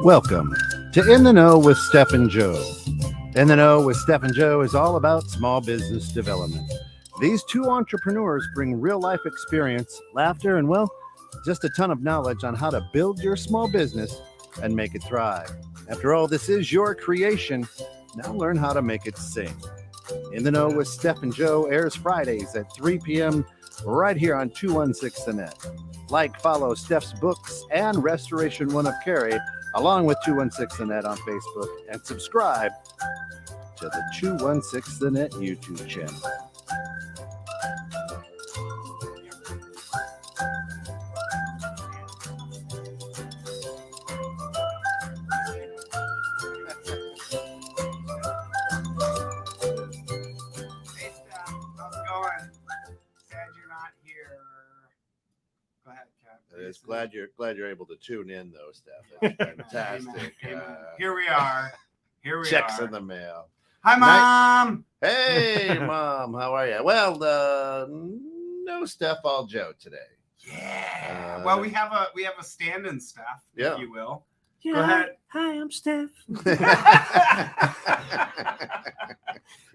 Welcome to In the Know with Steph and Joe. In the Know with Steph and Joe is all about small business development. These two entrepreneurs bring real life experience, laughter, and, well, just a ton of knowledge on how to build your small business and make it thrive. After all, this is your creation. Now learn how to make it sing. In the Know with Steph and Joe airs Fridays at 3 p.m. right here on 216 The Net. Like, follow Steph's books and Restoration One of Cary, along with 216 The Net on Facebook, and subscribe to the 216 The Net YouTube channel. Hey, Steph, how's it going? Sad you're not here. Go ahead, Kev. It's glad you're able to tune in, though, Steph. That's fantastic. Amen. Here we are. Checks in the mail. Hi, Mom. Hey, Mom, how are you? Well, no Steph, all Joe today. Yeah. Well, we have a stand-in, Steph, Yeah. if you will. Yeah. Go ahead. Hi, I'm Steph.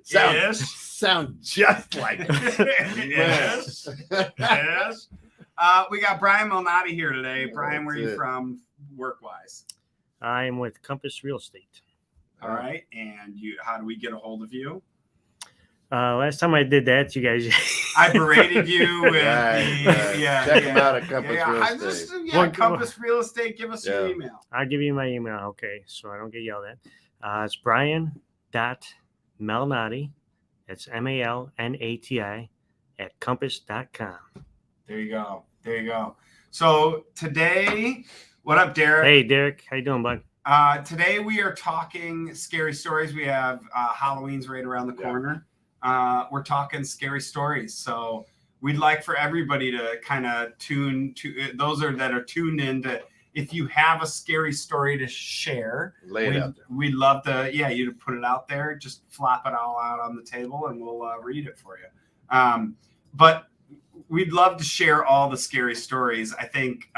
Sound just like it. Yes. Yes. We got Brian Malnati here today. Brian, where are you from, work-wise? I'm with Compass Real Estate. All right. And how do we get a hold of you? Last time I did that, you guys. I berated you with Right. Check him out at Compass Real Estate. Compass Real Estate. Give us your email. I'll give you my email, okay, so I don't get yelled at. It's Brian.Malnati. That's MALNATI at compass.com. There you go. There you go. So today, what up, Derek? Hey, Derek. How you doing, bud? Today we are talking scary stories. We have Halloween's right around the corner. We're talking scary stories. So we'd like for everybody to kind of tune to those that are tuned in to, if you have a scary story to share, we'd love to, you to put it out there. Just flop it all out on the table and we'll read it for you. But we'd love to share all the scary stories. I think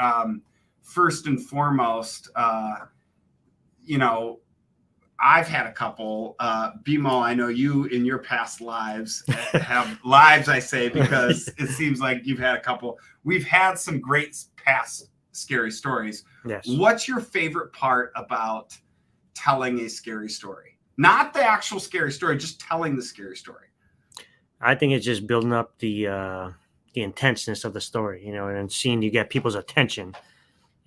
first and foremost, I've had a couple. BMO, I know you in your past lives have lives, I say, because it seems like you've had a couple. We've had some great past scary stories. Yes. What's your favorite part about telling a scary story? Not the actual scary story, just telling the scary story. I think it's just building up the intenseness of the story, and seeing you get people's attention,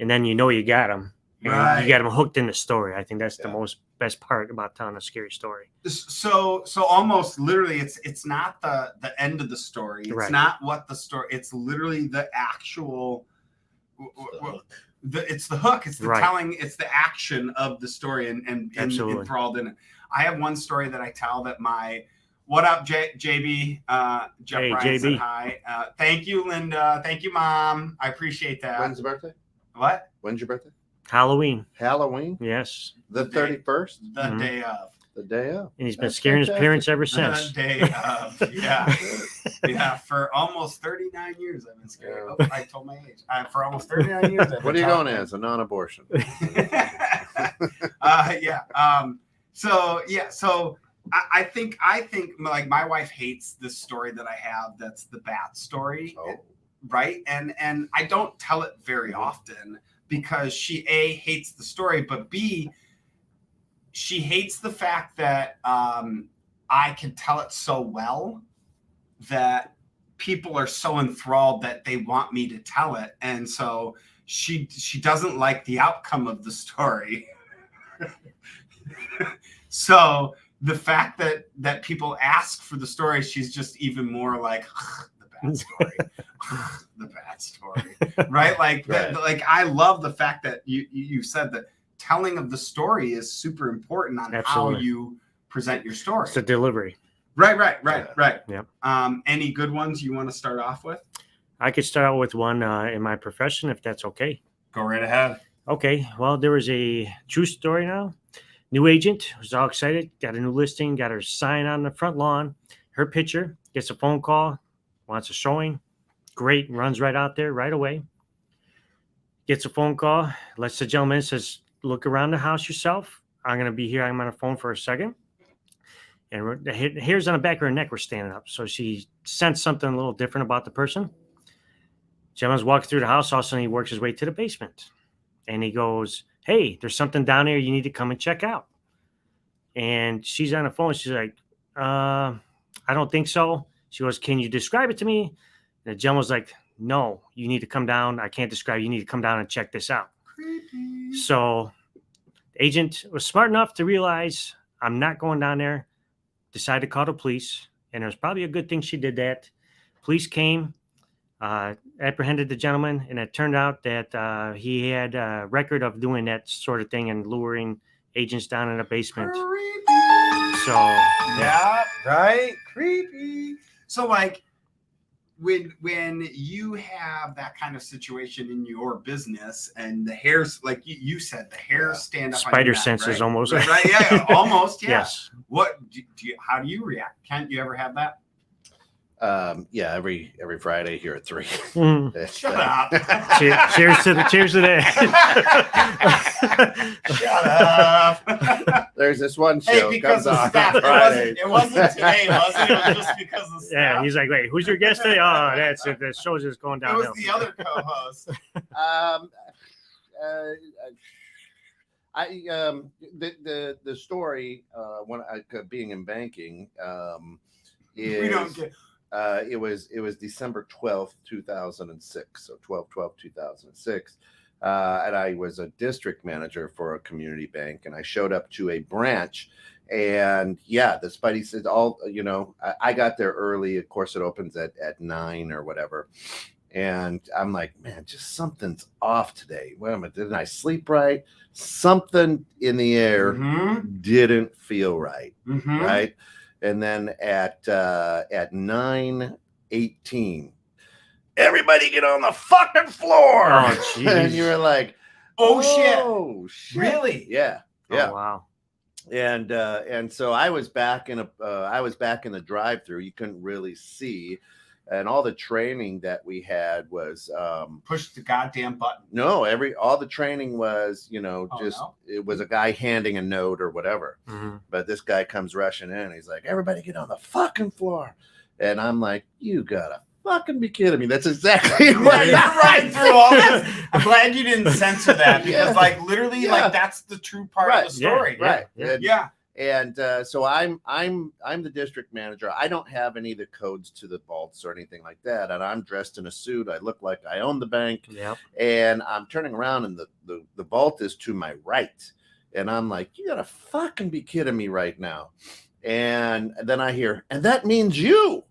and then you got them. Right. You got them hooked in the story. I think that's the best part about telling a scary story. So almost literally, it's not the end of the story. It's not what the story. It's literally the actual. It's the hook. It's the telling. It's the action of the story and enthralled in it. I have one story that I tell that what up, JB? Jeff hey, Bryan JB. said hi. Thank you, Linda. Thank you, Mom. I appreciate that. When's the birthday? What? When's your birthday? Halloween. Yes. The 31st? The day of. The day of. And he's been scaring his parents ever since. The day of. Yeah. Yeah. For almost 39 years, I've been scared. Oh, I told my age. For almost 39 years. What are you going as? A non-abortion? So I think like my wife hates this story that I have. That's the bat story. Oh. Right. And I don't tell it very often because she A, hates the story, but B, she hates the fact that I can tell it so well that people are so enthralled that they want me to tell it. And so she doesn't like the outcome of the story. So the fact that people ask for the story, she's just even more like, the bad story, right? Like, like I love the fact that you said that telling of the story is super important on how you present your story. It's the delivery. Right. Yep. Any good ones you want to start off with? I could start out with one in my profession, if that's okay. Go right ahead. Okay, well, there was a true story now. New agent was all excited, got a new listing, got her sign on the front lawn, her picture, gets a phone call, wants a showing. Great, runs right out there right away. Gets a phone call, lets the gentleman in, says, look around the house yourself. I'm going to be here. I'm on the phone for a second. And the hairs on the back of her neck were standing up. So she sensed something a little different about the person. Gentleman's walking through the house. All of a sudden, he works his way to the basement. And he goes, hey, there's something down there you need to come and check out. And she's on the phone. She's like, I don't think so. She goes, can you describe it to me? And the gentleman's like, no, you need to come down. I can't describe. You need to come down and check this out. Creepy. So the agent was smart enough to realize I'm not going down there. Decided to call the police. And it was probably a good thing she did that. Police came, apprehended the gentleman, and it turned out that he had a record of doing that sort of thing and luring agents down in the basement. Creepy. So Yeah, right. Creepy. So like when you have that kind of situation in your business and the hairs, like you said, the hairs stand up. on spider your neck, senses right? almost. Right, yeah, almost. Yeah. Yes. What how do you react? Kent, you ever have that? Yeah, every Friday here at 3. Mm. Shut up. Cheers to that. Shut up. There's this one show Hey, because comes of on staff. Friday. It wasn't today, was it? It was just because of staff. Yeah, he's like, wait, who's your guest today? Oh, that's it. The show's just going It downhill. was the other co-host. The story when I being in banking is We don't get. it was December 12th, 2006. So 12/12/2006. And I was a district manager for a community bank, and I showed up to a branch, and yeah, the Spidey said I got there early. Of course, it opens at 9 or whatever. And I'm like, man, just something's off today. Wait a minute, didn't I sleep right? Something in the air didn't feel right, right? And then at 9:18, everybody get on the fucking floor. Oh, And jeez. you were like, Oh shit! shit. Really? Yeah. Oh, Yeah. wow. And so I was back in the drive-through. You couldn't really see. And all the training that we had was Push the goddamn button. all the training was, no? it was a guy handing a note or whatever. Mhm. But this guy comes rushing in. He's like, everybody get on the fucking floor. And I'm like, you gotta fucking be kidding me. That's exactly what You're right through all this. I'm glad you didn't censor that because, Yeah. literally, Yeah. that's the true part Right. of the story. Right. Yeah. Yeah. And so I'm the district manager. I don't have any of the codes to the vaults or anything like that. And I'm dressed in a suit. I look like I own the bank. Yep. And I'm turning around, and the vault is to my right. And I'm like, you gotta fucking be kidding me right now. And then I hear, and that means you.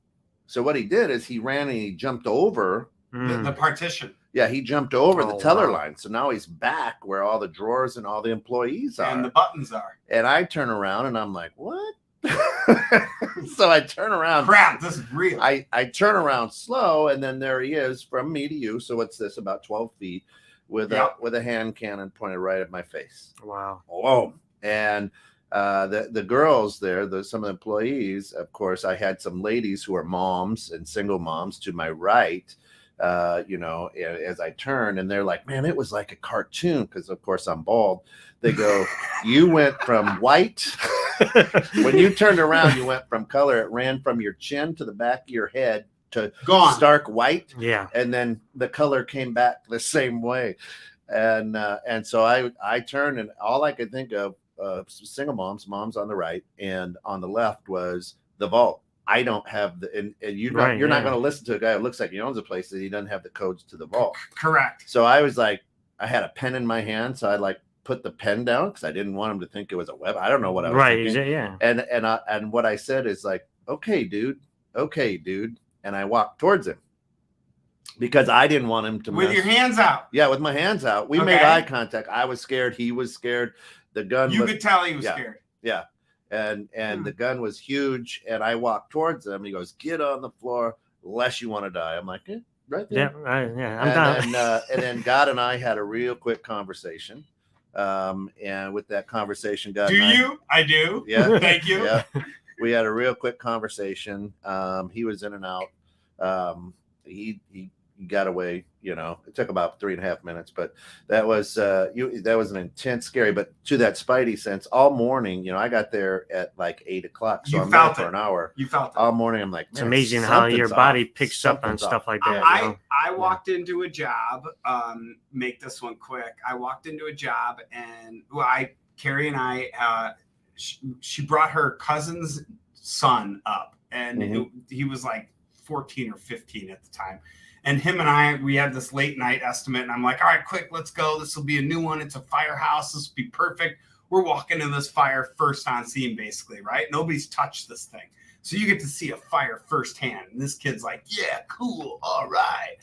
So what he did is he ran and he jumped over. Mm. The partition Yeah, he jumped over the Oh, teller wow. line. So now he's back where all the drawers and all the employees are. and the buttons are. And I turn around and I'm like, what? So I turn around. Crap, this is real. I turn around slow, and then there he is from me to you. So what's this? About 12 feet with Yep. a hand cannon pointed right at my face. Wow. Whoa. And the girls there, some of the employees, of course, I had some ladies who are moms and single moms to my right. As I turn, and they're like, man, it was like a cartoon, because of course I'm bald. They go, you went from white when you turned around, you went from color. It ran from your chin to the back of your head to Gone. stark white, Yeah. and then the color came back the same way. And so I turned, and all I could think of single moms on the right, and on the left was the vault. I don't have and you're not going to listen to a guy who looks like he owns a place that he doesn't have the codes to the vault. Correct. So I was like, I had a pen in my hand, so I put the pen down because I didn't want him to think it was a web. I don't know what I was Right. thinking. Yeah. And what I said is like, okay, dude, and I walked towards him because I didn't want him to With your hands out. Yeah, with my hands out. We made Okay. eye contact. I was scared. He was scared. The gun. You could tell he was yeah. scared. Yeah. And the gun was huge. And I walked towards him. He goes, get on the floor, unless you want to die. I'm like, right there. Yeah, I'm down. And then God and I had a real quick conversation. And with that conversation, God Do and I, you? I do. Yeah. Thank you. Yeah. We had a real quick conversation. He was in and out. He got away, it took about 3.5 minutes, but that was that was an intense, scary, but to that Spidey sense all morning, I got there at like 8:00. So You I'm there felt for it. an hour. You felt it. All morning. I'm like, It's man, amazing how your something's body off. picks up on Something's stuff off. like that. I walked into a job, make this one quick. I walked into a job and Carrie and I, she brought her cousin's son up, and he was like 14 or 15 at the time. And him and we had this late night estimate, and I'm like, all right, quick, let's go. This will be a new one. It's a firehouse. This will be perfect. We're walking in this fire first on scene, basically, right? Nobody's touched this thing. So you get to see a fire firsthand. And this kid's like, yeah, cool. All right.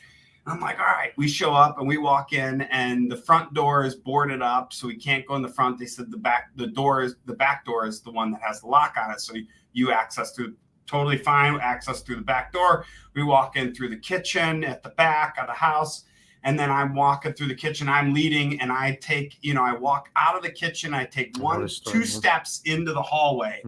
And I'm like, all right. We show up and we walk in, and the front door is boarded up, so we can't go in the front. They said the back door is the one that has the lock on it. So you access through, totally fine, access through the back door. We walk in through the kitchen at the back of the house. And then I'm walking through the kitchen, I'm leading, and I take, I walk out of the kitchen, I take two steps into the hallway,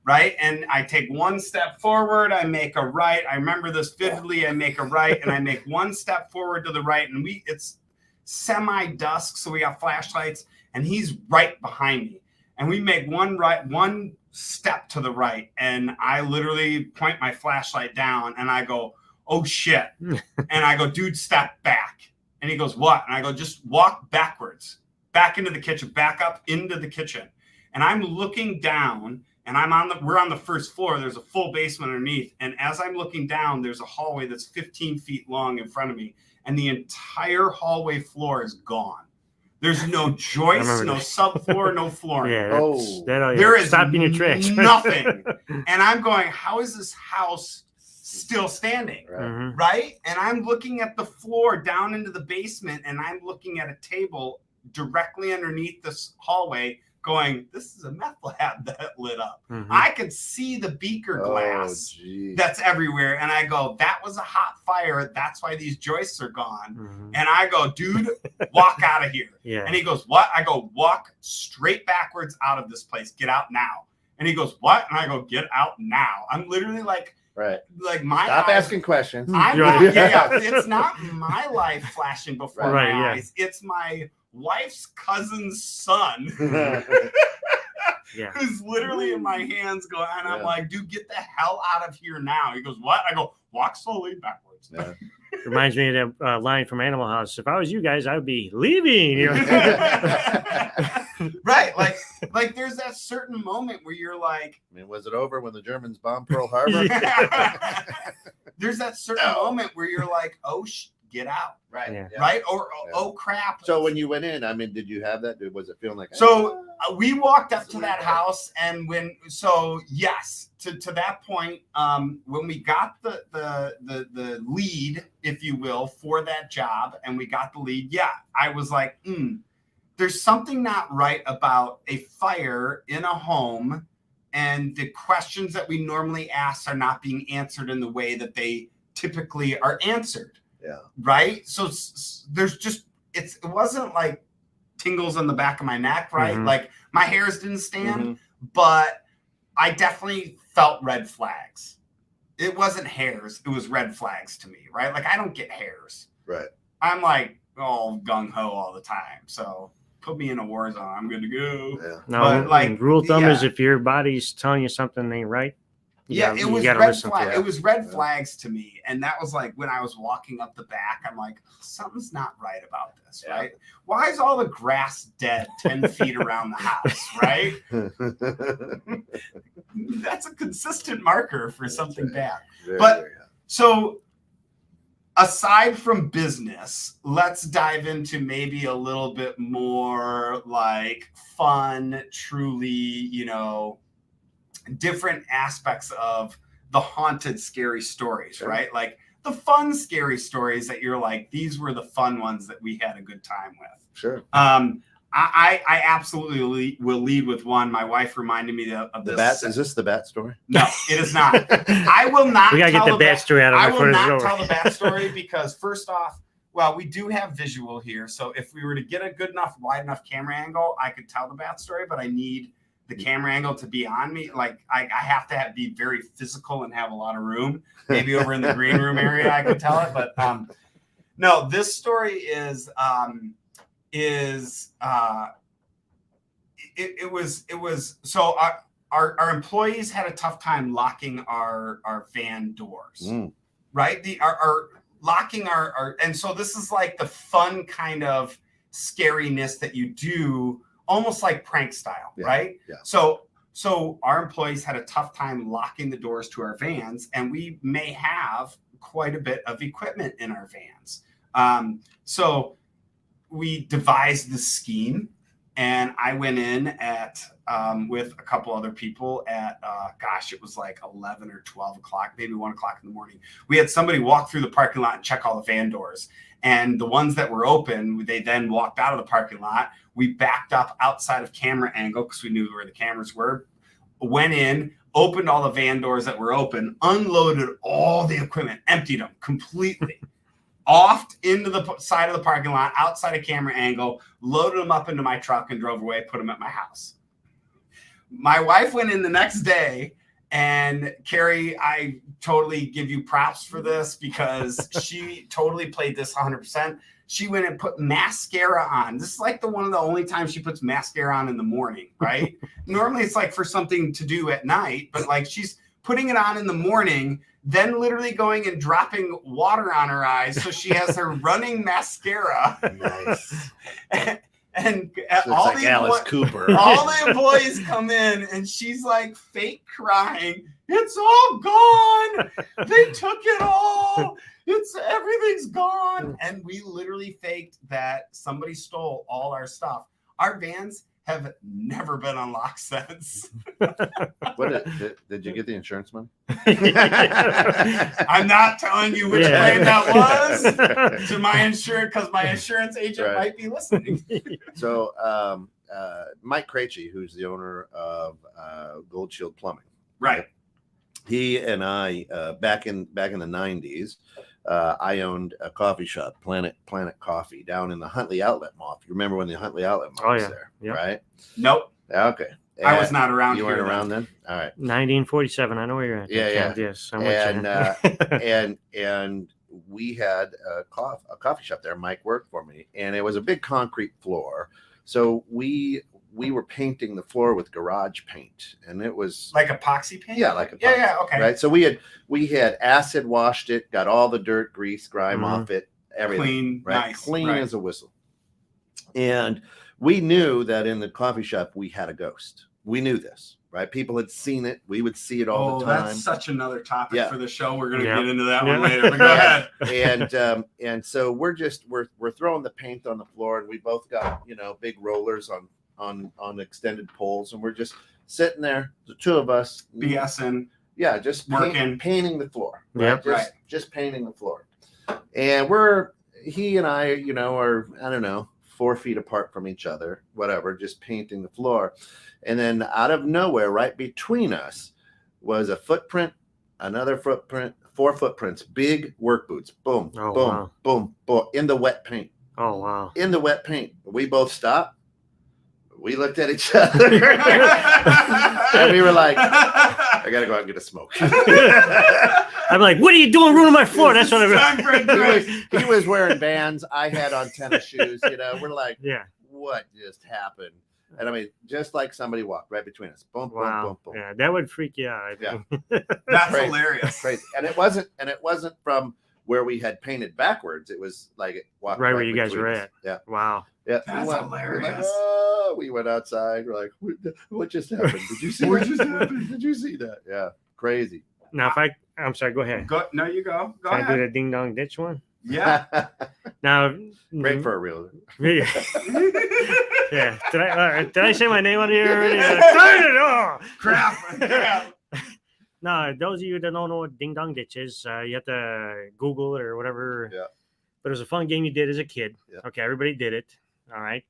right? And I take one step forward, I make a right. I remember this vividly. I make a right, and I make one step forward to the right, and it's semi-dusk, so we got flashlights, and he's right behind me. And we make one step to the right, and I literally point my flashlight down, and I go, oh, shit. And I go, dude, step back. And he goes, what? And I go, just walk backwards, back into the kitchen, back up into the kitchen. And I'm looking down, and we're on the first floor. There's a full basement underneath. And as I'm looking down, there's a hallway that's 15 feet long in front of me. And the entire hallway floor is gone. There's no joist, no subfloor, no flooring. Yeah, there is stopping your tracks. Nothing. And I'm going, how is this house still standing, right? And I'm looking at the floor down into the basement, and I'm looking at a table directly underneath this hallway going, this is a meth lab that lit up. I could see the beaker glass that's everywhere, and I go, that was a hot fire. That's why these joists are gone. And I go, dude, walk out of here. And he goes, what? I go, walk straight backwards out of this place. Get out now. And he goes, what? And I go, get out now. I'm literally like, right. Like my Stop eyes, asking questions. I'm not, it's not my life flashing before my eyes. It's my wife's cousin's son who's literally in my hands going, and I'm like, dude, get the hell out of here now. He goes, what? I go, walk slowly backwards. Reminds me of that line from Animal House. If I was you guys, I would be leaving. Right. Like there's that certain moment where you're like, I mean, was it over when the Germans bombed Pearl Harbor? There's that certain moment where you're like, oh, get out. Right. Yeah. Right. Or, oh, crap. So when you went in, I mean, did you have that? Was it feeling like, so we walked up to that house, and yes, to that point, when we got the lead, if you will, for that job, and we got the lead, I was like, there's something not right about a fire in a home, and the questions that we normally ask are not being answered in the way that they typically are answered. Yeah. Right. So there's just, it wasn't like tingles on the back of my neck, right? Like my hairs didn't stand, but I definitely felt red flags. It wasn't hairs. It was red flags to me, right? Like I don't get hairs. Right. I'm like all gung ho all the time. So put me in a war zone, I'm good to go. Yeah. No, but like rule of thumb is if your body's telling you something ain't right, it was red flag. It was red flags to me, and that was like when I was walking up the back. I'm like, something's not right about this, right? Why is all the grass dead 10 feet around the house, right? That's a consistent marker for something bad. So aside from business, let's dive into maybe a little bit more like fun, truly, different aspects of the haunted, scary stories, right? Like the fun, scary stories that you're like, these were the fun ones that we had a good time with. Sure. I I absolutely will lead with one. My wife reminded me of The this. bat, is this the bat story? No, it is not. I will not. We gotta get tell the bat story out of I it will for not this tell the bat story because first off, well, we do have visual here. So if we were to get a good enough, wide enough camera angle, I could tell the bat story, but I need the camera angle to be on me. Like I have to be very physical and have a lot of room. Maybe over in the green room area, I could tell it. But no, this story is it was so our employees had a tough time locking our van doors, right? Our locking our and so this is like the fun kind of scariness that you do, almost like prank style, right? Yeah. So our employees had a tough time locking the doors to our vans, and we may have quite a bit of equipment in our vans. So we devised the scheme, and I went in at with a couple other people at it was like 11 or 12 o'clock, maybe 1 o'clock in the morning. We had somebody walk through the parking lot and check all the van doors, and the ones that were open, they then walked out of the parking lot. We backed up outside of camera angle because we knew where the cameras were, went in, opened all the van doors that were open, unloaded all the equipment, emptied them completely. Offed into the side of the parking lot, outside of camera angle, loaded them up into my truck and drove away, put them at my house. My wife went in the next day, and Carrie, I totally give you props for this because she totally played this 100%. She went and put mascara on. This is like one of the only times she puts mascara on in the morning, right? Normally it's like for something to do at night, but like she's putting it on in the morning, then literally going and dropping water on her eyes. So she has her running mascara. Nice. And So all, like the Alice Cooper. all the employees come in and she's like fake crying. It's all gone. They took it all. Everything's gone. And we literally faked that somebody stole all our stuff. Our vans have never been unlocked since. What did you get the insurance money? I'm not telling you which claim that was to my insurance because my insurance agent might be listening. So Mike Krejci, who's the owner of Gold Shield Plumbing, right? He and I back in the 90s, I owned a coffee shop, Planet Coffee, down in the Huntley Outlet Mall. You remember when the Huntley Outlet Mall was there, right? Nope. Okay. I was not around. You weren't around then? All right. 1947. I know where you're at. Yeah. Yes, I'm with you. And we had a coffee shop there. Mike worked for me, and it was a big concrete floor. So we were painting the floor with garage paint, and it was like epoxy paint. Yeah, like epoxy. Yeah. Okay. Right. So we had acid washed it, got all the dirt, grease, grime off it, everything. Clean, right? Nice. Clean as a whistle. And we knew that in the coffee shop we had a ghost. We knew this, right? People had seen it. We would see it all the time. That's such another topic for the show. We're going to Yeah. get into that one later. But go ahead. And so we're throwing the paint on the floor, and we both got big rollers on extended poles, and we're just sitting there, the two of us, BSing. Yeah, just painting the floor. Right? Yep. Just painting the floor. And he and I, are, I don't know, 4 feet apart from each other, whatever, just painting the floor. And then out of nowhere, right between us, was a footprint, another footprint, 4 footprints, big work boots. Boom, Oh, boom, wow. boom, boom, in the wet paint. Oh, wow. In the wet paint. We both stopped. We looked at each other. And we were like, I got to go out and get a smoke. I'm like, what are you doing ruining my floor? That's what He was wearing Vans. I had on tennis shoes. We're like, what just happened? And I mean, just like somebody walked right between us. Boom, boom, boom, boom. Yeah, that would freak you out. I think. That's Crazy. hilarious. Crazy. And it wasn't from where we had painted backwards. It was like it walked right where you guys were us. at. Yeah. Wow. Yeah. That's hilarious. We went outside. We're like, what just happened? Did you see what just happened? Did you see that? Yeah. Crazy. Now, I'm sorry, go ahead. No, you go. Go Can ahead. I do the ding dong ditch one? Yeah. Now, Great for a real. Yeah. Yeah. Did I say my name on here already? Turn it off. Crap. No, those of you that don't know what ding dong ditch is, you have to Google it or whatever. Yeah. But it was a fun game you did as a kid. Yeah. Okay, everybody did it. All right.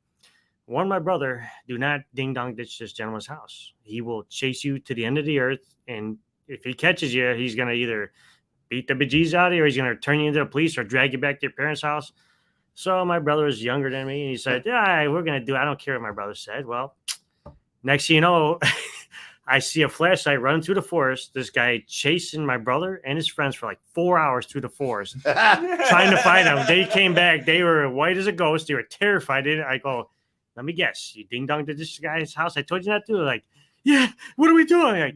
warn my brother, do not ding dong ditch this gentleman's house. He will chase you to the end of the earth, and if he catches you, he's gonna either beat the bejesus out of you, or he's gonna turn you into the police or drag you back to your parents' house. So my brother was younger than me, and he said, "Yeah, we're gonna do it." I don't care what my brother said. Well, next thing you know, I see a flashlight running through the forest. This guy chasing my brother and his friends for like 4 hours through the forest, trying to find them. They came back. They were white as a ghost. They were terrified. I go, let me guess. You ding dong to this guy's house. I told you not to. Like, yeah. What are we doing? Like,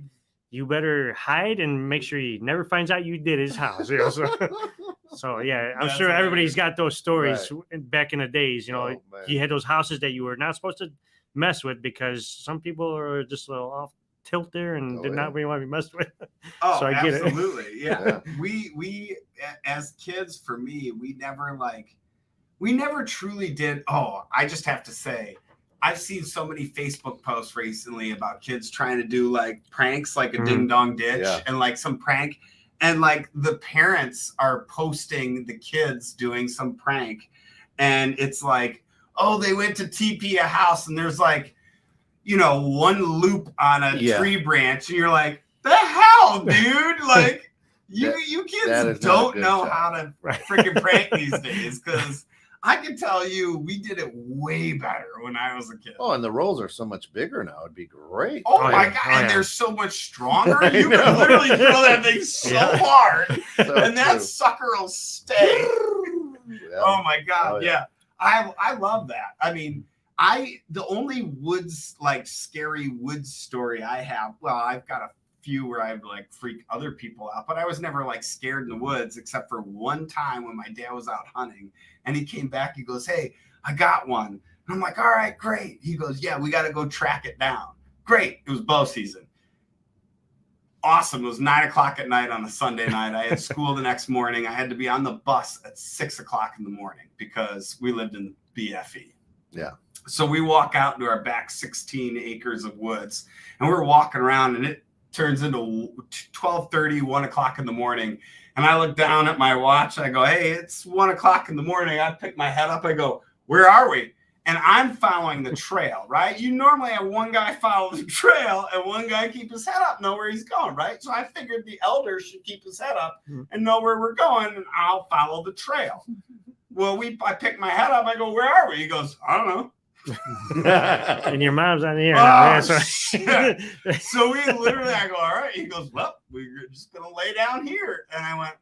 you better hide and make sure he never finds out you did his house. You know, so yeah, I'm That's sure everybody's hilarious. got those stories back in the days. You know, Oh, man. you had those houses that you were not supposed to mess with because some people are just a little off tilt there and Oh, did yeah. not really want to be messed with. Oh, So I get it. absolutely. Yeah. Yeah. We as kids, for me, we never truly did. Oh, I just have to say, I've seen so many Facebook posts recently about kids trying to do like pranks, like a Mhm. ding dong ditch Yeah. and like some prank. And like the parents are posting the kids doing some prank. And it's like, oh, they went to TP a house and there's like, you know, one loop on a Yeah. tree branch. And you're like, the hell, dude? Like, you that kids is not a don't good know shot. how to Right. freaking prank these days. Because I can tell you, we did it way better when I was a kid. Oh, and the rolls are so much bigger now. It'd be great. Oh, Oh, my yeah. God. Oh, And yeah. they're so much stronger. I You know. can literally throw that thing so Yeah. hard, So and that true. sucker will stay. Yeah. Oh, my God. Oh, yeah. I love that. I mean, the only woods, like scary woods story I have, well, I've got a few where I've like freak other people out, but I was never like scared in the woods except for one time when my dad was out hunting and he came back. He goes, "Hey, I got one." And I'm like, "All right, great." He goes, "Yeah, we got to go track it down." Great. It was bow season. Awesome. It was 9 o'clock at night on a Sunday night. I had school the next morning. I had to be on the bus at 6 o'clock in the morning because we lived in BFE. Yeah. So we walk out into our back 16 acres of woods and we're walking around and it turns into 12:30, 1 o'clock in the morning. And I look down at my watch and I go, "Hey, it's 1 o'clock in the morning." I pick my head up. I go, "Where are we?" And I'm following the trail, right? You normally have one guy follow the trail and one guy keep his head up, know where he's going, right? So I figured the elder should keep his head up and know where we're going, and I'll follow the trail. Well, I pick my head up. I go, "Where are we?" He goes, "I don't know." And your mom's on the air. Oh, now. Yeah, so- shit. So we literally, I go, "All right." He goes, "Well, we're just going to lay down here." And I went,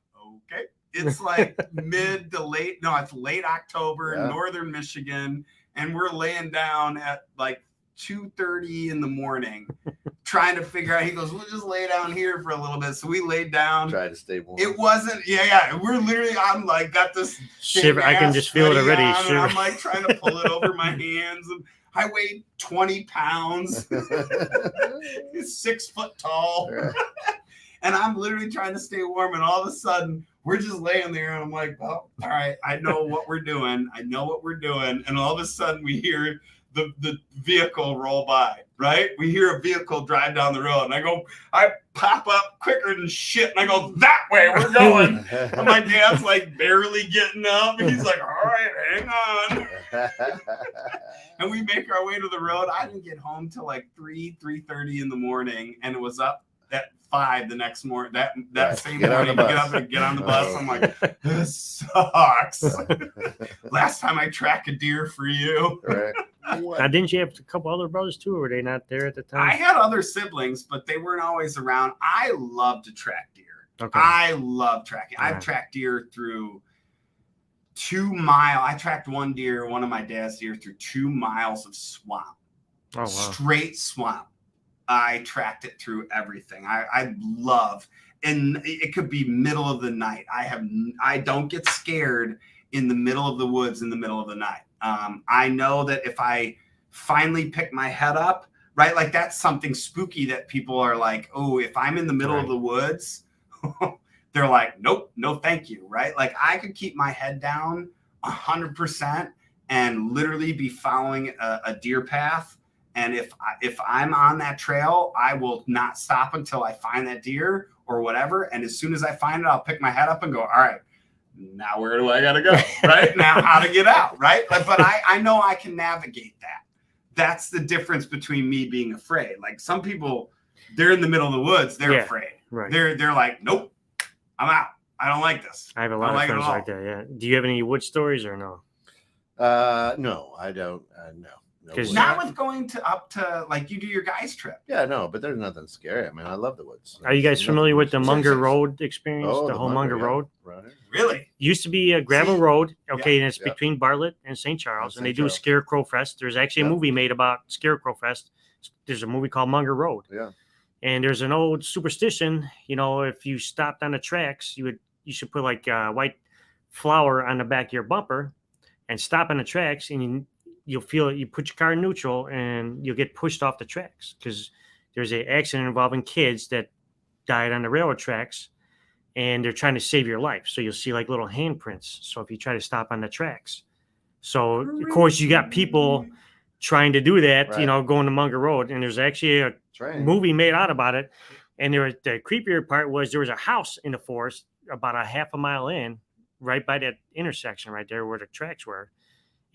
"Okay." It's like it's late October in Yeah. northern Michigan. And we're laying down at like 2:30 in the morning trying to figure out. He goes, "We'll just lay down here for a little bit." So we laid down. Try to stay warm. It wasn't, yeah. We're literally, I'm like, got this Shiver. I can big-ass just feel it hoodie already. on, and Shiver. I'm like trying to pull it over my hands. And I weighed 20 pounds. He's 6 foot tall. And I'm literally trying to stay warm. And all of a sudden, we're just laying there. And I'm like, "Well, all right, I know what we're doing. And all of a sudden, we hear the vehicle roll by, right? We hear a vehicle drive down the road. And I pop up quicker than shit. And I go, "That way, we're going." And my dad's like barely getting up. And he's like, "All right, hang on." And we make our way to the road. I didn't get home till like 3:30 in the morning. And it was up at 5 the next morning. That Right. same Get on morning, the bus. get up and get on the bus. Oh. I'm like, "This sucks." Last time I tracked a deer for you. Right. Now, didn't you have a couple other brothers too, or were they not there at the I time? had other siblings, but they weren't always around. I love to track deer. Okay. I love tracking. I've Right. tracked deer through 2 miles. I tracked one of my dad's deer through 2 miles of swamp, Oh wow. straight swamp. I tracked it through everything. I love, and it could be middle of the night. I don't get scared in the middle of the woods in the middle of the night. I know that if I finally pick my head up, right, like that's something spooky that people are like, "Oh, if I'm in the middle of the woods," they're like, "Nope, no, thank you," right? Like I could keep my head down 100% and literally be following a deer path. And if I'm on that trail, I will not stop until I find that deer or whatever. And as soon as I find it, I'll pick my head up and go, "All right, now where do I got to go?" Right now, how to get out, right? But I know I can navigate that. that's the difference between me being afraid. Like some people, they're in the middle of the woods, they're Yeah, afraid. Right. They're like, nope, I'm out. I don't like this. I have a I lot don't of like it friends at all. like that. Yeah. Do you have any wood stories or no? No, I don't. No. 'Cause- woods. Not with going up to like you do your guys trip. Yeah, no, but there's nothing scary. I mean, I love the woods. Are you guys There's familiar nothing with the scary. Munger Road experience? Oh, the whole Munger yeah. Road Right. Really? used to be a gravel See? road. Okay, and it's Yeah. between Bartlett and St. Charles, and St. they do Charles. Scarecrow Fest. There's actually a Yeah. movie made about Scarecrow Fest. There's a movie called Munger Road. Yeah. And there's an old superstition. You know, if you stopped on the tracks, you should put like white flour on the back of your bumper, and stop on the tracks, and you'll feel it. You put your car in neutral, and you'll get pushed off the tracks because there's an accident involving kids that died on the railroad tracks, and they're trying to save your life. So you'll see like little handprints. So if you try to stop on the tracks, so of course you got people trying to do that, Right. going to Munger Road, and there's actually a That's right. movie made out about it. And the creepier part was there was a house in the forest about a half a mile in, right by that intersection right there where the tracks were.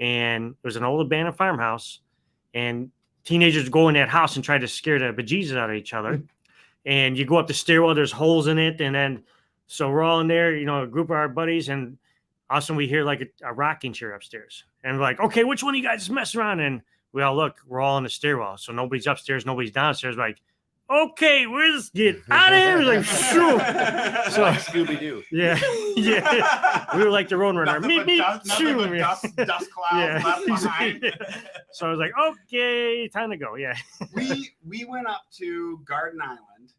And it was an old abandoned farmhouse, and teenagers go in that house and try to scare the bejesus out of each other. And you go up the stairwell, there's holes in it. And then, so we're all in there, a group of our buddies, and all of a sudden we hear like a rocking chair upstairs. And we're like, okay, which one of you guys is messing around? And we all look, we're all in the stairwell. So nobody's upstairs, nobody's downstairs. We're like, okay, let's get out of here. We're like, shoo. So like Scooby Doo. Yeah. Yeah. We were like the Roadrunner. Nothing Meep, but meep, dust, nothing shoo. but dust clouds left behind. So I was like, okay, time to go. Yeah. we went up to Garden Island,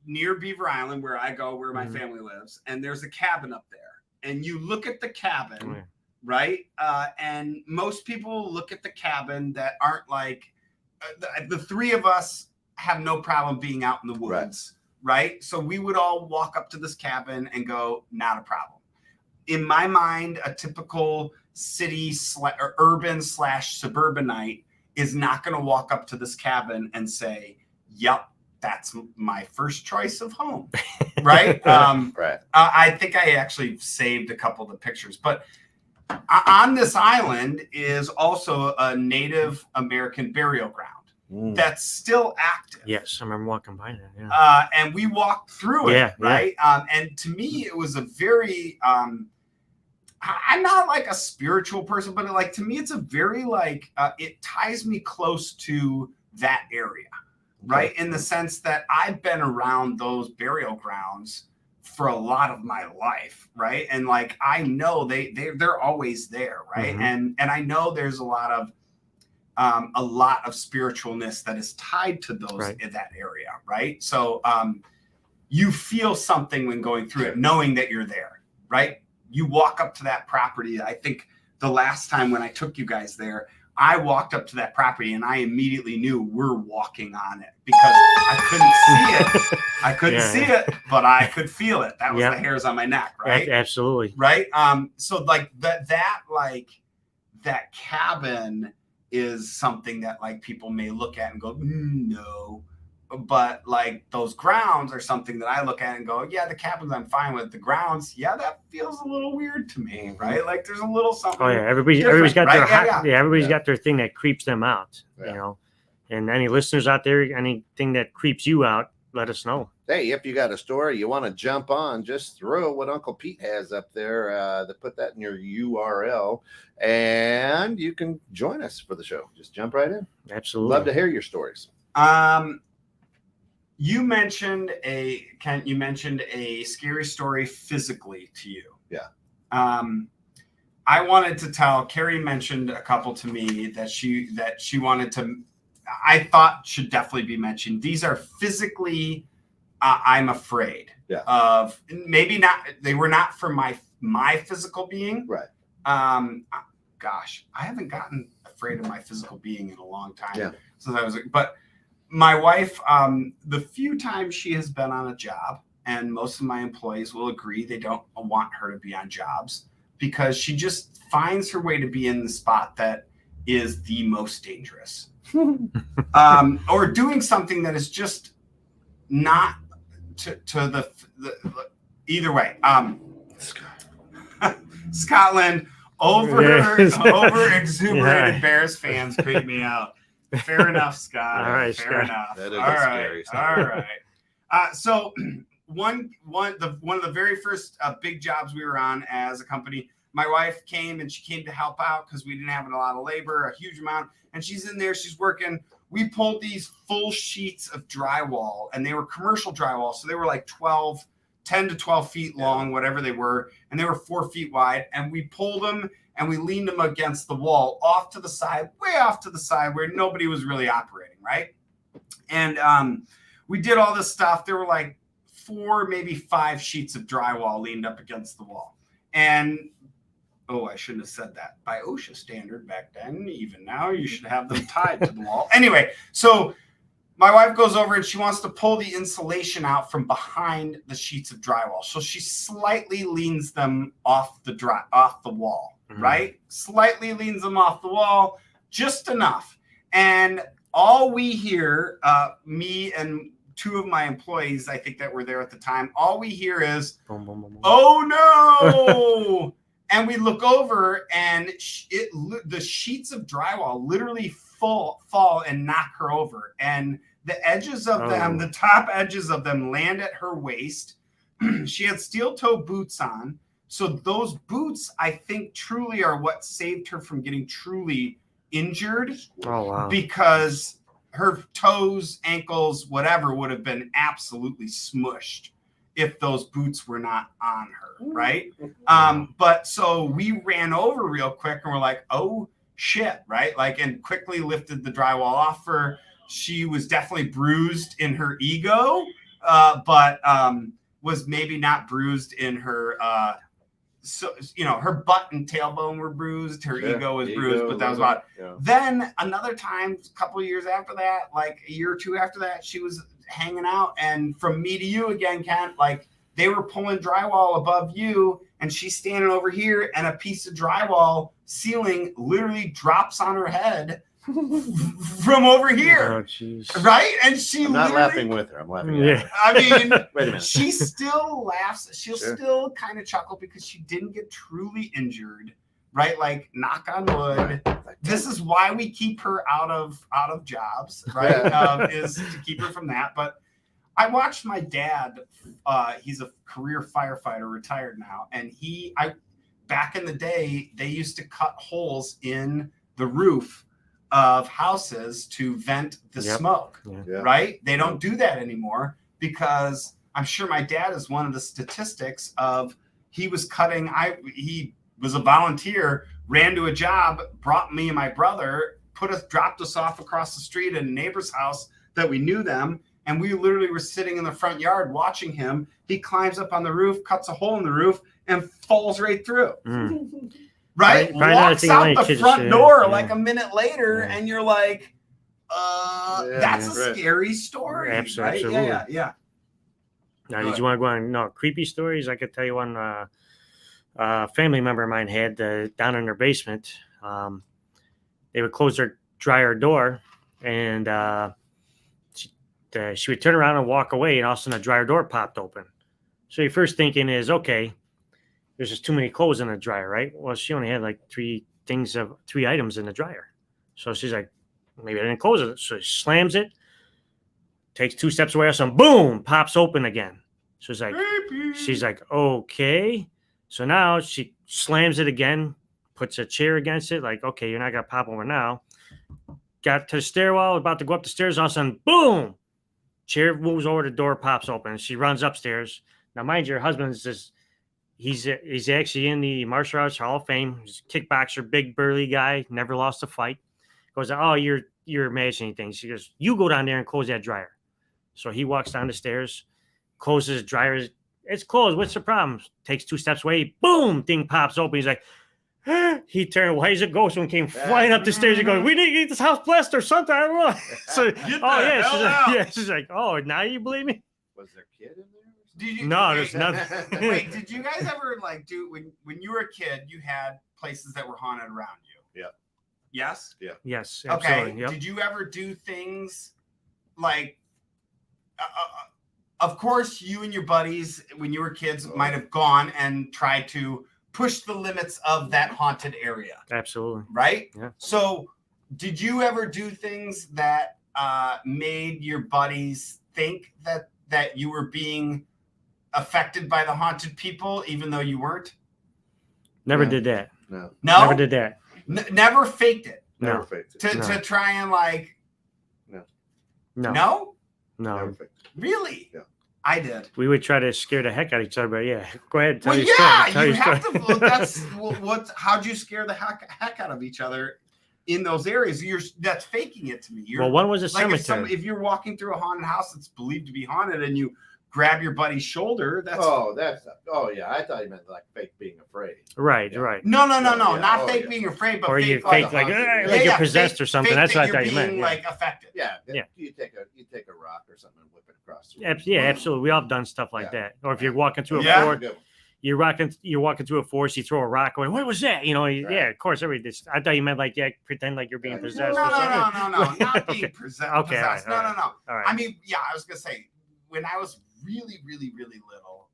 near Beaver Island, where I go, where my Mhm. family lives, and there's a cabin up there. And you look at the cabin, Oh, yeah. right? And most people look at the cabin that aren't like the three of us have no problem being out in the woods, right? So we would all walk up to this cabin and go, not a problem. In my mind, a typical city or urban / suburbanite is not going to walk up to this cabin and say, yep, that's my first choice of home, right? Right. I think I actually saved a couple of the pictures, but on this island is also a Native American burial ground that's still active. Yes, I remember walking by that. Yeah. And we walked through it, Yeah, right? And to me, it was a very, I'm not like a spiritual person, but like to me, it's a very like, it ties me close to that area, right? In the sense that I've been around those burial grounds for a lot of my life, right? And like I know they're always there, right? Mhm. And I know there's a lot of spiritualness that is tied to those Right. in that area, right? So you feel something when going through it, knowing that you're there, right? You walk up to that property. I think the last time when I took you guys there, I walked up to that property and I immediately knew we're walking on it because I couldn't see it. I couldn't see it, but I could feel it. That was the hairs on my neck, right? Absolutely. Right. So like that cabin is something that like people may look at and go, no. But like those grounds are something that I look at and go, yeah, the cabins I'm fine with. The grounds, yeah, that feels a little weird to me, right? Like there's a little something. Oh yeah, everybody's different, got their right? everybody's got their thing that creeps them out, Yeah. And any listeners out there, anything that creeps you out, let us know. Hey, if you got a story you want to jump on, just throw what Uncle Pete has up there. Put that in your URL, and you can join us for the show. Just jump right in. Absolutely. Love to hear your stories. You mentioned a scary story physically to you. Yeah. I wanted to tell, Carrie mentioned a couple to me that she wanted to, I thought should definitely be mentioned. These are physically, I'm afraid of, maybe not, they were not for my physical being. Right. Gosh, I haven't gotten afraid of my physical being in a long time. Yeah. Since I was, but my wife, the few times she has been on a job, and most of my employees will agree they don't want her to be on jobs because she just finds her way to be in the spot that is the most dangerous. Or doing something that is just not to the either way. Scotland, over exuberated Yeah. Bears fans creep me out. Fair enough, Scott. All right, Fair Scott. enough. That is All a right. scary story. All right. So one of the very first big jobs we were on as a company, my wife came to help out because we didn't have a lot of labor, a huge amount, and she's in there, she's working. We pulled these full sheets of drywall, and they were commercial drywall, so they were like 10 to 12 feet long, whatever they were, and they were 4 feet wide, and we pulled them and we leaned them against the wall off to the side, way off to the side where nobody was really operating, right? And we did all this stuff. There were like 4, maybe 5 sheets of drywall leaned up against the wall. And, oh, I shouldn't have said that. By OSHA standard back then, even now, you should have them tied to the wall. Anyway, so my wife goes over and she wants to pull the insulation out from behind the sheets of drywall. So she slightly leans them off the wall, right? Slightly leans them off the wall, just enough. And all we hear, me and 2 of my employees, I think that were there at the time, all we hear is, Boom, boom, boom, boom. "Oh no!" And we look over, and the sheets of drywall literally fall and knock her over, and the edges of them, the top edges of them, land at her waist. She had steel toe boots on, so those boots, I think, truly are what saved her from getting truly injured. Oh, wow. Because her toes, ankles, whatever would have been absolutely smushed if those boots were not on her, right? But so we ran over real quick and we're like, oh shit, right? Like, and quickly lifted the drywall off her. She was definitely bruised in her ego, but was maybe not bruised in her so, you know, her butt and tailbone were bruised, her ego was bruised, but that was about it. Yeah. Then another time, a couple of years after that, like a year or 2 after that, she was hanging out, and from me to you again, Kent, like they were pulling drywall above you, and she's standing over here, and a piece of drywall ceiling literally drops on her head from over here. Oh, jeez. Right? And she I'm not literally, laughing with her. I'm laughing at Yeah. her. I mean, Wait a minute. she still laughs. She'll Sure. still kind of chuckle because she didn't get truly injured, right? Like, knock on wood. This is why we keep her out of jobs, right? Is to keep her from that. But I watched my dad. He's a career firefighter, retired now, and back in the day, they used to cut holes in the roof of houses to vent the smoke, Yeah. right? They don't do that anymore because I'm sure my dad is one of the statistics of he was cutting. He was a volunteer, ran to a job, brought me and my brother, dropped us off across the street at a neighbor's house that we knew them. And we literally were sitting in the front yard watching him. He climbs up on the roof, cuts a hole in the roof, and falls right through. Right? Right now, I Walks think out only the kids front should, door yeah. like a minute later, Yeah. and you're like, that's a right. scary story. Absolutely. Right? Yeah. Now, Go did you want to go on creepy stories? I could tell you one. A family member of mine had down in their basement. They would close their dryer door, and she would turn around and walk away, and all of a sudden the dryer door popped open. So your first thinking is, okay, there's just too many clothes in the dryer, right? Well, she only had like 3 items in the dryer. So she's like, maybe I didn't close it. So she slams it, takes 2 steps away, and boom, pops open again. So she's like, okay. So now she slams it again, puts a chair against it, like, okay, you're not gonna pop over now. Got to the stairwell, about to go up the stairs, all of a sudden, boom, chair moves over, the door pops open, and she runs upstairs. Now, mind you, her husband's just, he's actually in the Martial Arts Hall of Fame. He's a kickboxer, big burly guy, never lost a fight. Goes, oh, you're imagining things. She goes, you go down there and close that dryer. So he walks down the stairs, closes the dryer. It's closed. What's the problem? Takes 2 steps away. Boom, thing pops open. He's like, he turned. Why is it ghost one came flying up the stairs and going, we need to get this house blessed or something. I don't know. So, she's like, oh, now you believe me? Was there a kid in there? No, there's nothing. Wait, did you guys ever like do when you were a kid? You had places that were haunted around you. Yeah. Yes. Yeah. Yes. Okay. Absolutely. Yep. Did you ever do things like? Of course, you and your buddies, when you were kids, might have gone and tried to push the limits of that haunted area, Absolutely. right? Yeah. So, did you ever do things that made your buddies think that you were being affected by the haunted people, even though you weren't? Never No. did that. No, No, Never did that. Never faked it never No. faked it. to No. to try and like No. no, Never No. faked it. really. Yeah. I did. We would try to scare the heck out of each other, but yeah, go ahead. Tell Well, your yeah, story. Tell you your have story. to. Well, that's what. How'd you scare the heck out of each other in those areas? That's faking it to me. You're Well, one was a like cemetery. if you're walking through a haunted house that's believed to be haunted, and you grab your buddy's shoulder, that's Yeah. I thought you meant like fake being afraid. Right, Yeah. right. no, Yeah, not oh, fake yeah. being afraid, but Or fake you fake like, haunted. like Yeah, you're possessed fake- or something. fake That's that what I you're thought you meant. being, Yeah. like affected. Yeah. Yeah. You take a rock or something and whip it across the Yeah, absolutely. We all done stuff like Yeah. that. Or if you're walking through a Yeah. forest, Good. you're walking through a forest, you throw a rock away. What was that? You know, Right. yeah, of course. I thought you meant like, yeah, pretend like you're being Yeah. No, possessed no, or something. no, not being Okay. possessed. Okay, all right, No, all no, right. no. All right. I mean, yeah, I was gonna say when I was really, really, really little,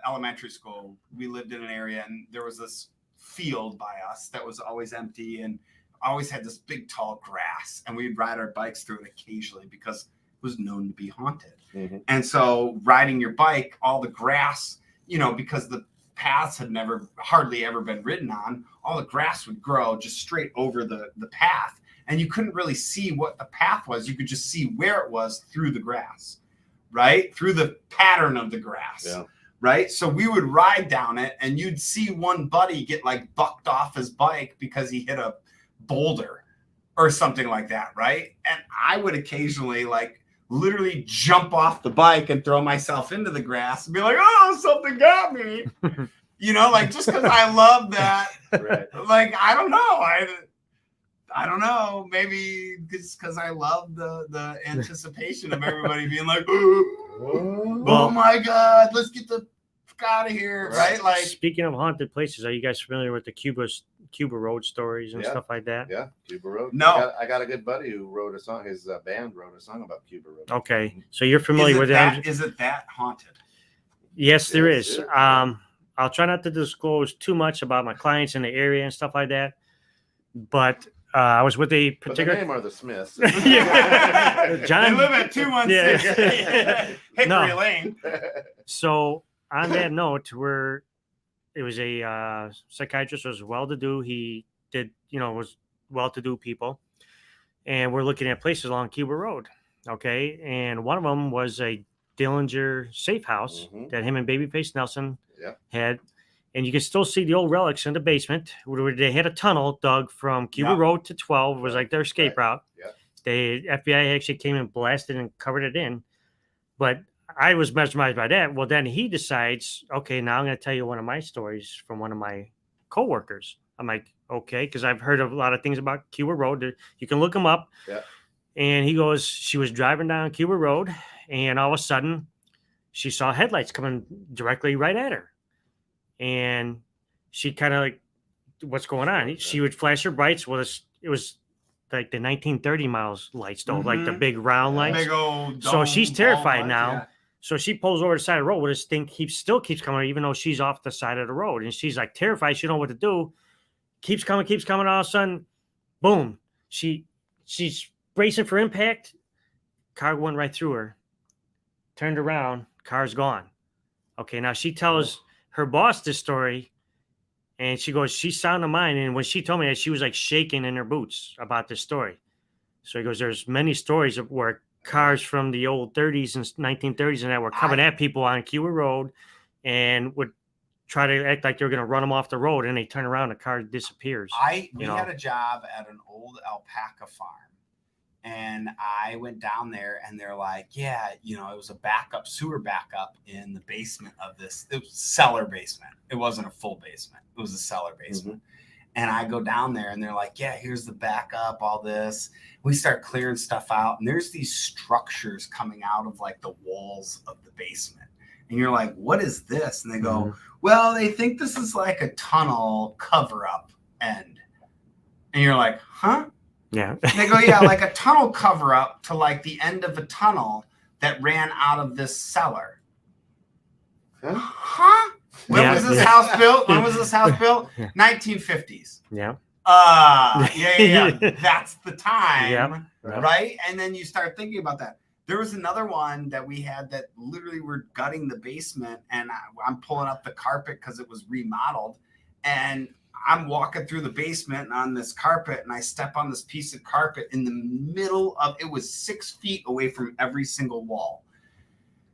elementary school, we lived in an area and there was this field by us that was always empty and always had this big tall grass, and we'd ride our bikes through it occasionally because it was known to be haunted. Mhm. And so riding your bike, all the grass, because the paths had hardly ever been ridden on, all the grass would grow just straight over the path. And you couldn't really see what the path was. You could just see where it was through the grass, right? Through the pattern of the grass, Yeah. right? So we would ride down it and you'd see one buddy get like bucked off his bike because he hit a boulder or something like that, right? And I would occasionally like literally jump off the bike and throw myself into the grass and be like, oh, something got me. Like just because I love that. Right. Like, I don't know. I don't know. Maybe it's because I love the anticipation of everybody being like, oh my God, let's get the fuck out of here. Right? Like, Speaking of haunted places, are you guys familiar with the Cuba Road stories and Yeah. stuff like that? Yeah, Cuba Road. No. I got a good buddy who wrote a song. His band wrote a song about Cuba Road. Okay, so you're familiar with it. Is it that haunted? Yes, there Yes, is. it is. I'll try not to disclose too much about my clients in the area and stuff like that. But I was with a But the particular. name are the Smiths. Yeah. John- They live at 216 Hickory No. Lane. So on that note, where it was a psychiatrist was well-to-do. He did, was well-to-do people, and we're looking at places along Cuba Road. Okay, and one of them was a Dillinger safe house Mhm. that him and Babyface Nelson Yeah. had, and you can still see the old relics in the basement where they had a tunnel dug from Cuba Yeah. Road to 12 was like their escape route. Yeah. The FBI actually came and blasted and covered it in, but I was mesmerized by that. Well, then he decides, okay, now I'm going to tell you one of my stories from one of my coworkers. I'm like, okay, because I've heard of a lot of things about Cuba Road. You can look them up. Yeah. And he goes, she was driving down Cuba Road, and all of a sudden, she saw headlights coming directly right at her. And she kind of like, what's going on? She would flash her brights. Well, it was like the 1930 miles lights, though, like the Mhm. big round lights. Big old So she's dome terrified lights, now. yeah. So she pulls over the side of the road. Well, this thing still keeps coming, even though she's off the side of the road. And she's like terrified. She don't know what to do. Keeps coming. All of a sudden, boom. She's bracing for impact. Car went right through her. Turned around. Car's gone. Okay, now she tells her boss this story. And she goes, she's sound of mind. And when she told me that, she was like shaking in her boots about this story. So he goes, there's many stories of where cars from the old 30s and 1930s and that were coming at people on Cuba Road and would try to act like they're going to run them off the road, and they turn around, the car disappears. We had a job at an old alpaca farm, and I went down there, and they're like, yeah, it was a sewer backup in the basement of this. It was cellar basement. It wasn't a full basement. It was a cellar basement. And I go down there, and they're like, yeah, here's the backup, all this. We start clearing stuff out, and there's these structures coming out of like the walls of the basement. And you're like, what is this? And they go, well, they think this is like a tunnel cover-up end. And you're like, huh? Yeah. And they go, yeah, like a tunnel cover-up to like the end of a tunnel that ran out of this cellar. Huh? Huh? When was this house built? When was this house built? Yeah. 1950s. Yeah. Yeah. That's the time, Yeah. right? And then you start thinking about that. There was another one that we had that literally we're gutting the basement, and I'm pulling up the carpet because it was remodeled, and I'm walking through the basement on this carpet, and I step on this piece of carpet in the middle of it was 6 feet away from every single wall,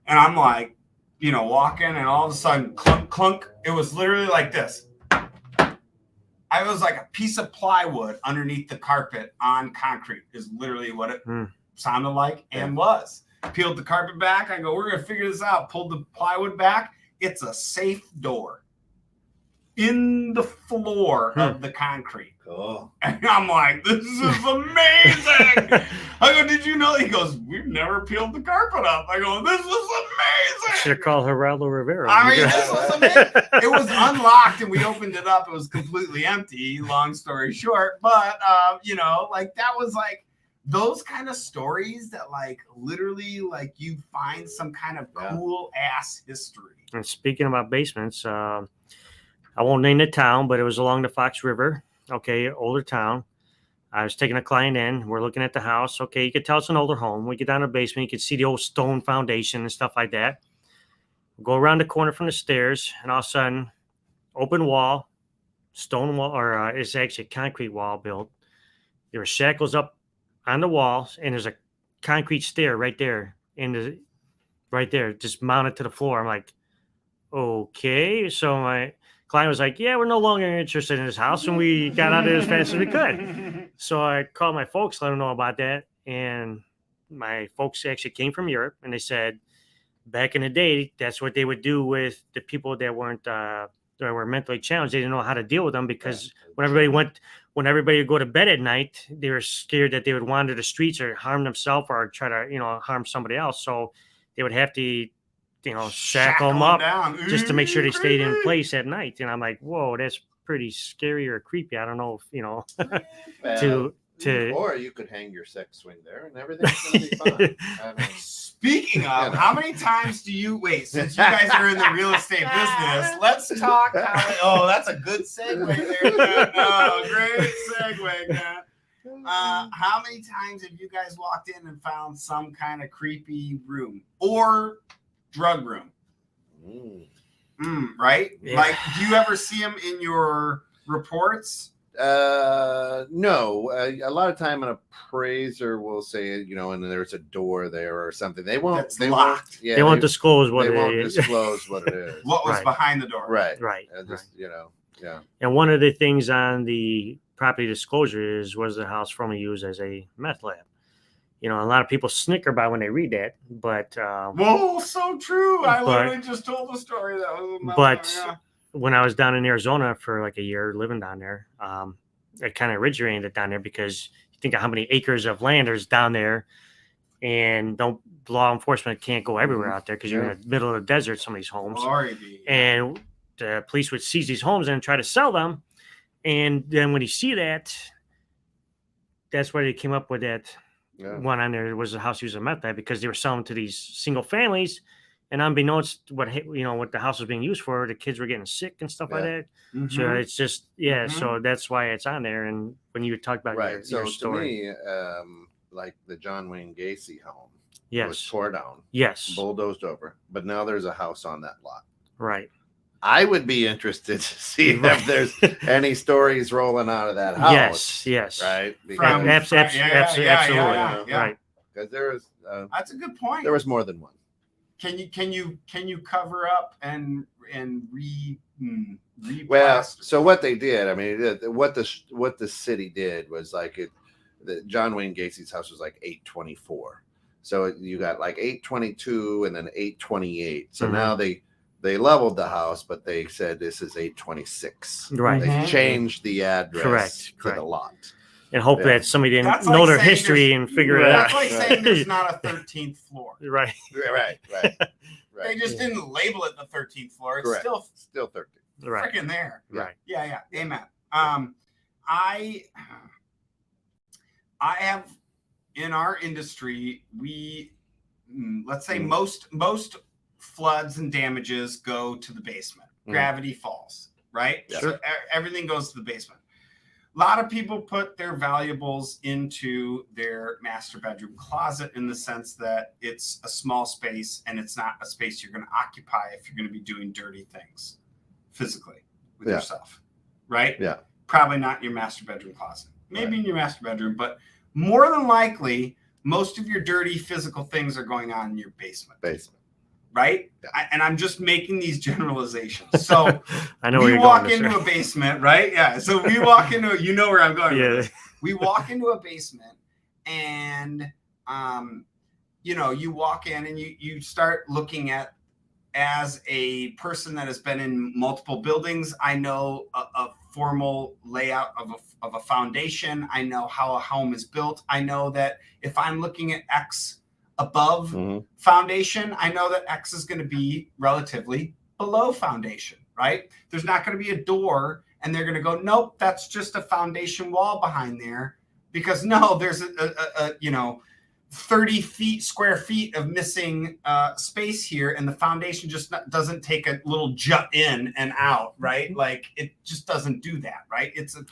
and I'm like, walking, and all of a sudden, clunk, clunk. It was literally like this. I was like a piece of plywood underneath the carpet on concrete is literally what it sounded like and was. Peeled the carpet back. I go, we're going to figure this out. Pulled the plywood back. It's a safe door in the floor of the concrete. Cool. And I'm like, this is amazing. I go, did you know? He goes, we've never peeled the carpet up. I go, this is amazing. Should have called Geraldo Rivera. I mean, this was amazing. It was unlocked and we opened it up. It was completely empty, long story short. But, like that was like those kind of stories that like literally like you find some kind of cool ass history. And speaking about basements, I won't name the town, but it was along the Fox River. Okay, older town. I was taking a client in. We're looking at the house. Okay, you could tell it's an older home. We get down to the basement. You could see the old stone foundation and stuff like that. Go around the corner from the stairs, and all of a sudden, open wall, stone wall, or it's actually a concrete wall built. There were shackles up on the walls, and there's a concrete stair right there, right there, just mounted to the floor. I'm like, okay. So my client was like, yeah, we're no longer interested in this house, and we got out of it as fast as we could. So I called my folks, let them know about that, and my folks actually came from Europe, and they said back in the day, that's what they would do with the people that were mentally challenged. They didn't know how to deal with them because when everybody would go to bed at night, they were scared that they would wander the streets or harm themselves or try to, harm somebody else. So they would have to, shackle them up down. just to make sure they stayed in place at night. And I'm like, whoa, that's pretty scary or creepy. I don't know if, Or you could hang your sex swing there and everything's going to be fine. Speaking of, how many times do you since you guys are in the real estate business, let's talk that's a good segue there, Matt. Oh, great segue, Matt. How many times have you guys walked in and found some kind of creepy room or drug room? Right? Yeah. Like, do you ever see them in your reports? No. A lot of time an appraiser will say, and there's a door there or something. They won't. That's they locked. won't. Yeah, they won't disclose what they it won't is. disclose what it is. What was Right. behind the door? Right. Right. And just yeah. And one of the things on the property disclosure was the house formerly used as a meth lab. A lot of people snicker by when they read that, but Whoa, so true. I But- literally just told a story that was But- when I was down in Arizona for like a year living down there, it kind of originated down there because you think of how many acres of land there's down there, and law enforcement can't go everywhere out there because you're in the middle of the desert, some of these homes. Glory be. And the police would seize these homes and try to sell them. And then when you see that, that's why they came up with that one on there. Was a house used as a meth lab because they were selling to these single families. And unbeknownst what the house was being used for, the kids were getting sick and stuff like that. So it's just so that's why it's on there. And when you talk about your story, to me, like the John Wayne Gacy home, was yes, tore down, bulldozed over, but now there's a house on that lot. right, I would be interested to see if there's any stories rolling out of that house. yes, Right. From- absolutely, yeah. right. Because there was That's a good point. there was more than one. Can you cover up and Well, so what they did, I mean, what the city did was like John Wayne Gacy's house was like 824. So you got like 822 and then 828. So now they leveled the house, but they said this is 826. Right. They changed the address to the lot. And hope that somebody didn't That's know like their saying history and figure it That's out. like saying there's not a 13th floor. Right. Right. They just didn't label it the 13th floor. It's Correct. still 13. Right. freaking there. Right. Yeah. Amen. I have in our industry, let's say most floods and damages go to the basement. Mhm. Gravity falls, right? Yeah. So everything goes to the basement. A lot of people put their valuables into their master bedroom closet in the sense that it's a small space and it's not a space you're going to occupy if you're going to be doing dirty things physically with Yeah. yourself, right? Yeah. Probably not in your master bedroom closet. Maybe in your master bedroom, but more than likely, most of your dirty physical things are going on in your basement, right? Yeah. And I'm just making these generalizations. So I know where we you're walk going. into a basement, right? Yeah. So we walk into, you know where I'm going. with Yeah. this. We walk into a basement and, you know, you walk in and you start looking at, as a person that has been in multiple buildings, I know a formal layout of a foundation. I know how a home is built. I know that if I'm looking at X above Mhm. foundation, I know that X is going to be relatively below foundation, right? There's not going to be a door and they're going to go, nope, that's just a foundation wall behind there, because no, there's a you know, 30 square feet of missing space here, and the foundation just doesn't take a little jut in and out, right? Like it just doesn't do that, right? It's a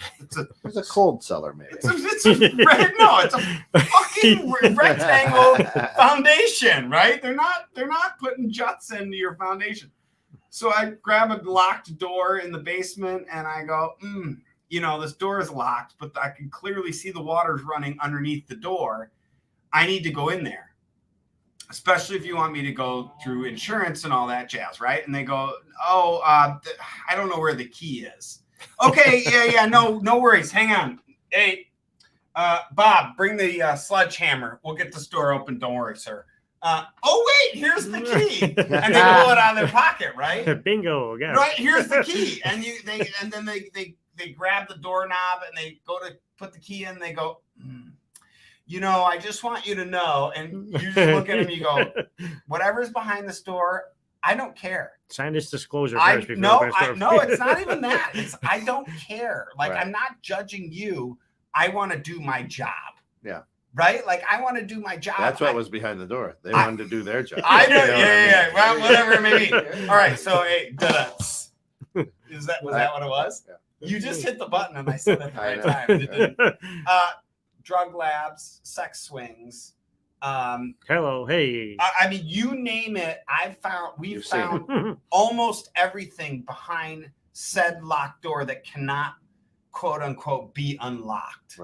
There's a cold cellar, maybe. it's a fucking rectangle foundation, right? They're not putting juts into your foundation. So I grab a locked door in the basement and I go, you know, this door is locked, but I can clearly see the water's running underneath the door. I need to go in there, especially if you want me to go through insurance and all that jazz, right? And they go, oh, I don't know where the key is. Okay, yeah, no worries. Hang on. Hey, Bob, bring the sledgehammer. We'll get this door open. Don't worry, sir. Oh, wait, here's the key. And they pull it out of their pocket, right? Bingo. Yeah. Right, here's the key. And then they grab the doorknob and they go to put the key in. And they go, you know, I just want you to know. And you just look at them, you go, whatever's behind this door, I don't care. Sign this disclosure first. No, it's not even that. It's I don't care. Like, Right. I'm not judging you. I want to do my job. Yeah. Right? Like, I want to do my job. That's what was behind the door. They wanted to do their job. I know. You know what I Yeah. mean? Well, whatever it may be. All right. So, hey, was that what it was? Yeah. You just hit the button and I said it at the I right know. time. It didn't. Drug labs, sex swings. Hello. Hey. I mean, you name it. We've You've seen it. found almost everything behind said locked door that cannot, quote unquote, be unlocked.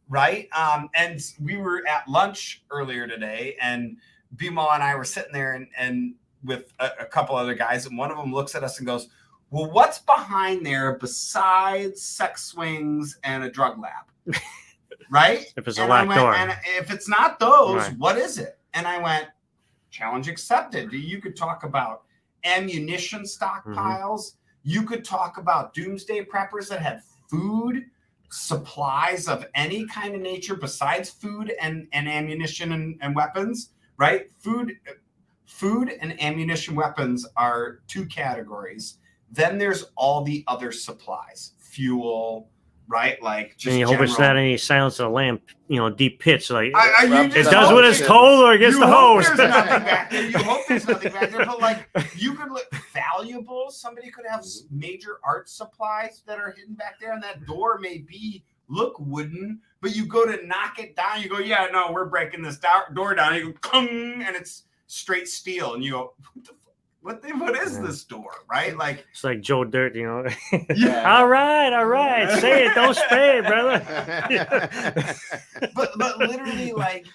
Right. And we were at lunch earlier today, and Bimal and I were sitting there and with a couple other guys, and one of them looks at us and goes, well, what's behind there besides sex swings and a drug lab? Right? If it's a locked door. And if it's not those, Right. what is it? And I went, challenge accepted. You could talk about ammunition stockpiles. You could talk about doomsday preppers that had food supplies of any kind of nature besides food and ammunition and weapons, right? Food and ammunition weapons are two categories. Then there's all the other supplies, fuel, right? Like just And you hope it's general- not any Silence of the Lamb, deep pits. Like You it just does hope what it's that- told or it gets you the hope hose. There's nothing back there. You hope there's nothing back there. But like, you could look valuables. Somebody could have major art supplies that are hidden back there, and that door may look wooden, but you go to knock it down. You go, yeah, no, we're breaking this door down. And you go, kung, and it's straight steel, and you go, what is this door, right? Like, It's like Joe Dirt, Yeah. all right, say it, don't spray it, brother. but literally, like,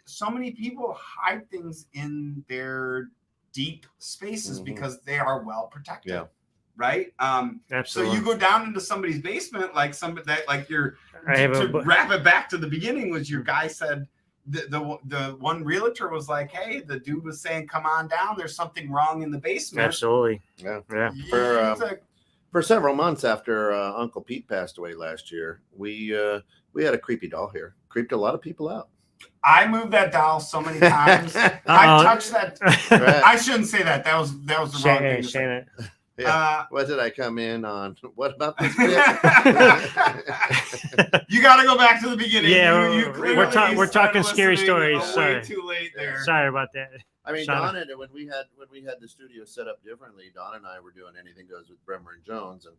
so many people hide things in their deep spaces Mhm. because they are well protected. Yeah. Right. So Absolutely. you go down into somebody's basement, like somebody that, like, you're I have to a, wrap it back to the beginning, was your guy said the one realtor was like, hey, the dude was saying, come on down, there's something wrong in the basement. absolutely. Yeah. Yeah. It's like, For several months after Uncle Pete passed away last year, we had a creepy doll here. Creeped a lot of people out. I moved that doll so many times. I Uh-oh. touched that. Right. I shouldn't say that. That was the wrong thing to say. Shannon. Yeah. What did I come in on? What about this? You got to go back to the beginning. Yeah, You we're clearly talking started scary listening stories. Way Sorry. too late there. Sorry about that. I mean, Shauna. Donna, when we had the studio set up differently, Donna and I were doing Anything Goes with Bremer and Jones, and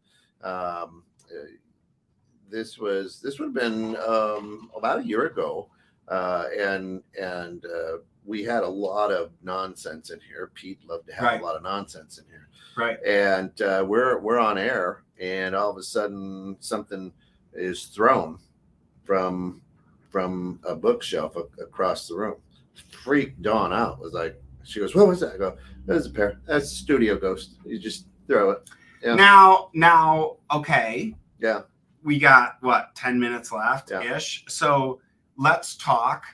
this would have been about a year ago, and we had a lot of nonsense in here. Pete loved to have Right. a lot of nonsense in here, Right. and we're on air, and all of a sudden something is thrown from a bookshelf across the room. Freaked Dawn out. Was like, she goes, "What was that?" I go, "That's a pair. That's a studio ghost. You just throw it." Yeah. Now, okay. Yeah. We got what 10 minutes left Yeah. ish. So let's talk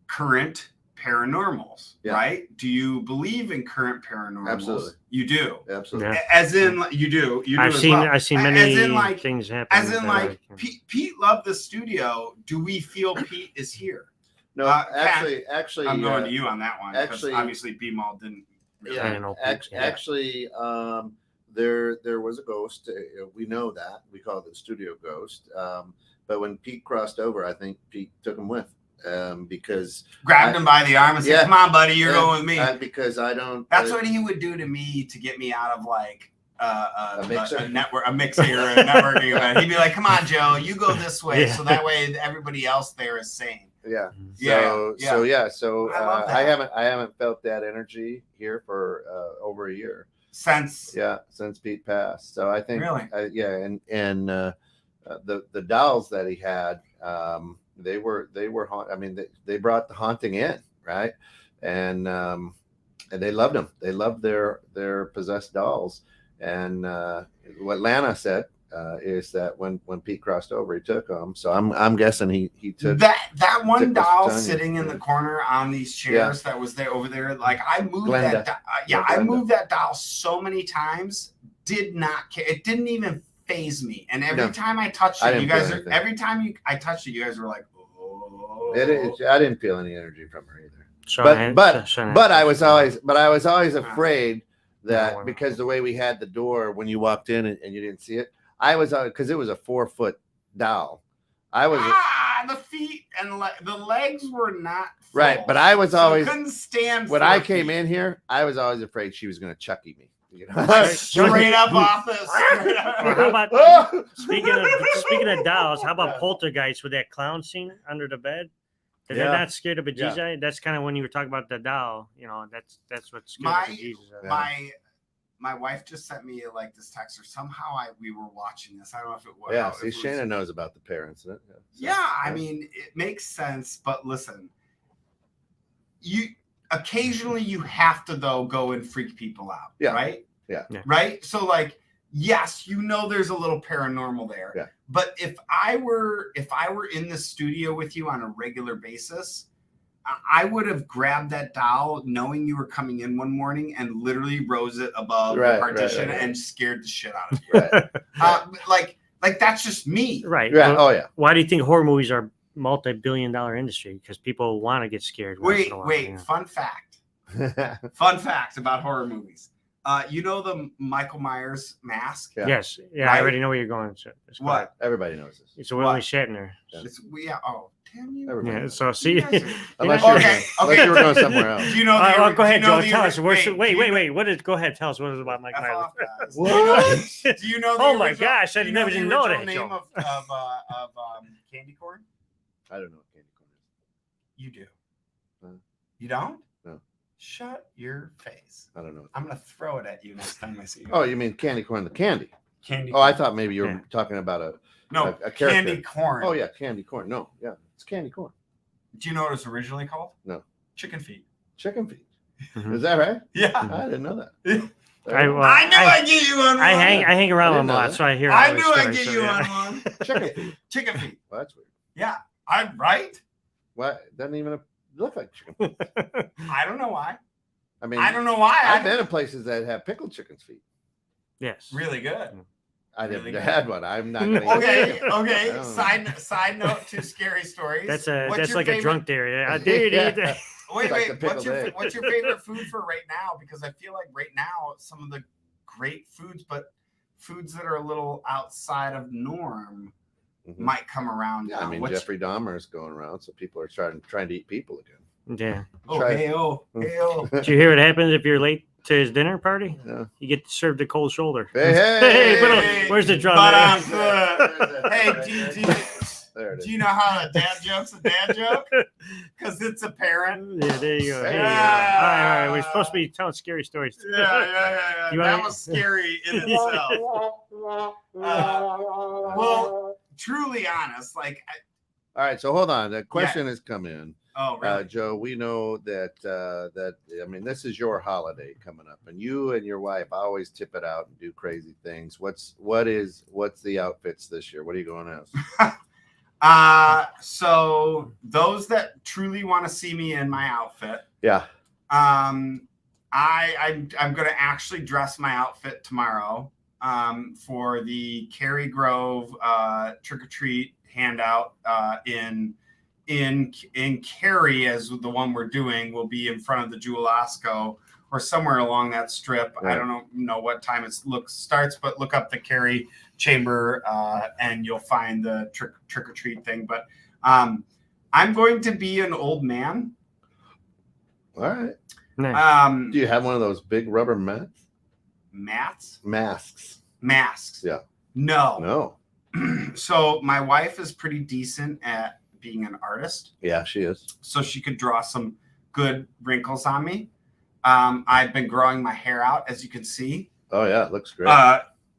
current paranormals, Yeah. right? Do you believe in current paranormals? Absolutely. You do. Absolutely. Yeah. As in, you do. You do. I've as seen well. I've seen As many in, like- things happen. As in, that like I- Pete loved the studio. Do we feel Pete is here? No, Kat, actually, I'm going to you on that one. Because actually- obviously, B-Mall didn't. Really I don't know. Actually, there was a ghost. We know that. We call it the studio ghost. But when Pete crossed over, I think Pete took him with, because grabbed him by the arm and said, Yeah. "Come on, buddy, you're Yeah. going with me." because I don't. That's what he would do to me to get me out of like A mixer? a mixer or a networking event. He'd be like, "Come on, Joe, you go this way," Yeah. so that way everybody else there is sane. Yeah. Yeah, So I love I that. haven't felt that energy here for over a year. Since Since Pete passed. So I think Really? and the dolls that he had, they were I mean, they brought the haunting in, right? And they loved them. They loved their possessed dolls. And what Lana said is that when Pete crossed over, he took them. So I'm guessing he took that one took doll Tanya. sitting in the corner on these chairs that was there over there, like I moved Glenda. I Glenda. moved that doll so many times, did not care. It didn't even phase me. And every No. time I touched I it, you didn't feel guys anything. every time I touched it, you guys were like, "Oh." I didn't feel any energy from her either. Shauna- Shauna- But I was always afraid No, that because the way we had the door when you walked in and you didn't see it, I was because it was a 4-foot doll. I was the feet and the legs were not full. right, but I was So always couldn't stand when 4 I came feet. in here, I was always afraid she was going to Chucky me. You know? Like, straight up office. Or how about speaking of dolls? How about Poltergeist with that clown scene under the bed? They're Yeah. not scared of bejesus. That's kind of when you were talking about the doll. You know, that's what scared My- the bejesus. out of Yeah. my wife just sent me like this text, or somehow we were watching this. I don't know if it was. Yeah, if see, it was- Shannon knows about the pair incident. So, Yeah, I mean, it makes sense, but listen, you occasionally you have to though go and freak people out. Yeah. Right. Yeah. Yeah. Right. So like, yes, you know, there's a little paranormal there. Yeah. But if I were in the studio with you on a regular basis, I would have grabbed that doll knowing you were coming in one morning and literally rose it above Right, the partition right. and scared the shit out of you. right. Like that's just me. Right. Yeah. Well, Oh yeah. why do you think horror movies are multi-billion-dollar industry? Because people want to get scared. once in a while, Wait, you know. fun fact. Fun fact about horror movies. You know the Michael Myers mask? Yeah. Yes. Yeah, Right? I already know where you're going. So it's What? Everybody knows this. It's a William What? Shatner. Yeah. Oh, damn you. Everybody Yeah. knows. So see. You guys are- Unless know- you were Okay, unless okay. you were going somewhere else. Do you know All right, the well, go ahead, do you know Joe. the Tell ori- us. Wait. do you know- What did? Go ahead. Tell us what is about Mike F Myers. off, guys. What? Do you know the Oh my original- gosh, I do you never the didn't know original that, name Joe. of candy corn? I don't know what candy corn is. You do. Huh? You don't? No. Shut your face. I don't know. I'm gonna throw it at you next time I see you. Oh, you mean candy corn, the candy? candy. Oh, I thought maybe you were Yeah. talking about no a character. candy corn. Oh yeah, candy corn. No, yeah, it's candy corn. Do you know what it was originally called? No. Chicken feet. Chicken feet. Mhm. Is that right? Yeah. I didn't know that. I, well, I knew I'd get you on one. I hang around I with didn't them a know lot, that. so I hear. I all these knew I'd stories, get so, you yeah. on one. Chicken feet. Chicken feet. Well, that's weird. Yeah. I'm right. What? Doesn't even look like chicken feet. I don't know why. I mean, I don't know why. I've been in places that have pickled chicken's feet. Yes. Really good. I Really never good. had one. I'm not going to. Okay. I Okay. don't know. Side note to scary stories. That's What's your like a favorite- drunk dairy. I did Yeah. eat that. Wait, like wait. the pickled egg. What's your favorite food for right now? Because I feel like right now some of the great foods, but foods that are a little outside of norm Mhm. might come around. Yeah, I now. mean What's- Jeffrey Dahmer is going around, so people are trying to eat people again. Yeah. Oh, Try- hey-oh. Did you hear what happens if you're late to his dinner party? Yeah. You get served a cold shoulder. Hey, Hey, but, Hey, where's the drum? but man? on foot. Hey, There it do is. you know how a dad joke's a dad joke? Because it's apparent. Yeah, there you go. There you go. Yeah. All right. We're supposed to be telling scary stories. Yeah. You That wanna- was scary in itself. Well, truly honest, like, All right, so hold on. The question has come in. oh, really? Joe, we know that I mean, this is your holiday coming up, and you and your wife always tip it out and do crazy things. What's the outfits this year? What are you going as? So those that truly want to see me in my outfit, Yeah. I'm gonna actually dress my outfit tomorrow for the Cary Grove trick or treat handout in Cary, as the one we're doing will be in front of the Jewel Osco or somewhere along that strip. I Right. don't know what time it starts, but look up the Cary Chamber and you'll find the trick or treat thing. But I'm going to be an old man. All right. Nice. Do you have one of those big rubber Masks? Yeah. No. No. So my wife is pretty decent at being an artist, Yeah, she is. so she could draw some good wrinkles on me. I've been growing my hair out, as you can see. Oh yeah, it looks great.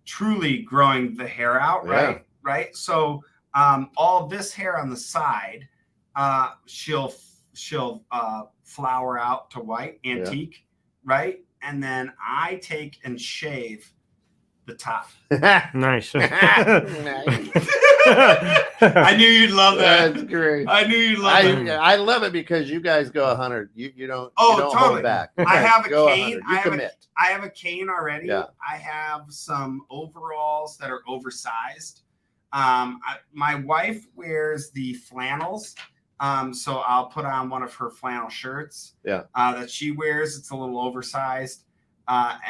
Truly growing the hair out, Yeah. right. So all this hair on the side, she'll flower out to white, antique, right? And then I take and shave the top. Nice. I knew you'd love that. That's great. I knew you'd love it. I love it because you guys go 100. You don't. Oh, you don't totally. hold back. I have a Go cane. 100. I You have commit. I have a cane already. Yeah. I have some overalls that are oversized. My wife wears the flannels. So I'll put on one of her flannel shirts. Yeah. That she wears. It's a little oversized. And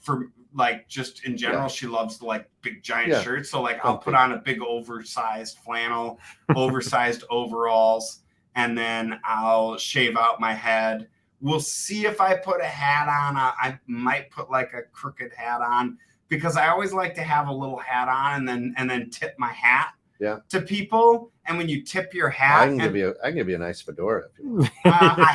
for like just in general, Yeah. she loves the like big giant Yeah. shirts. So like I'll Comfy. put on a big oversized flannel, oversized overalls, and then I'll shave out my head. We'll see if I put a hat on. I might put like a crooked hat on because I always like to have a little hat on and then tip my hat to people. And when you tip your hat, I can give you a nice fedora if you want. I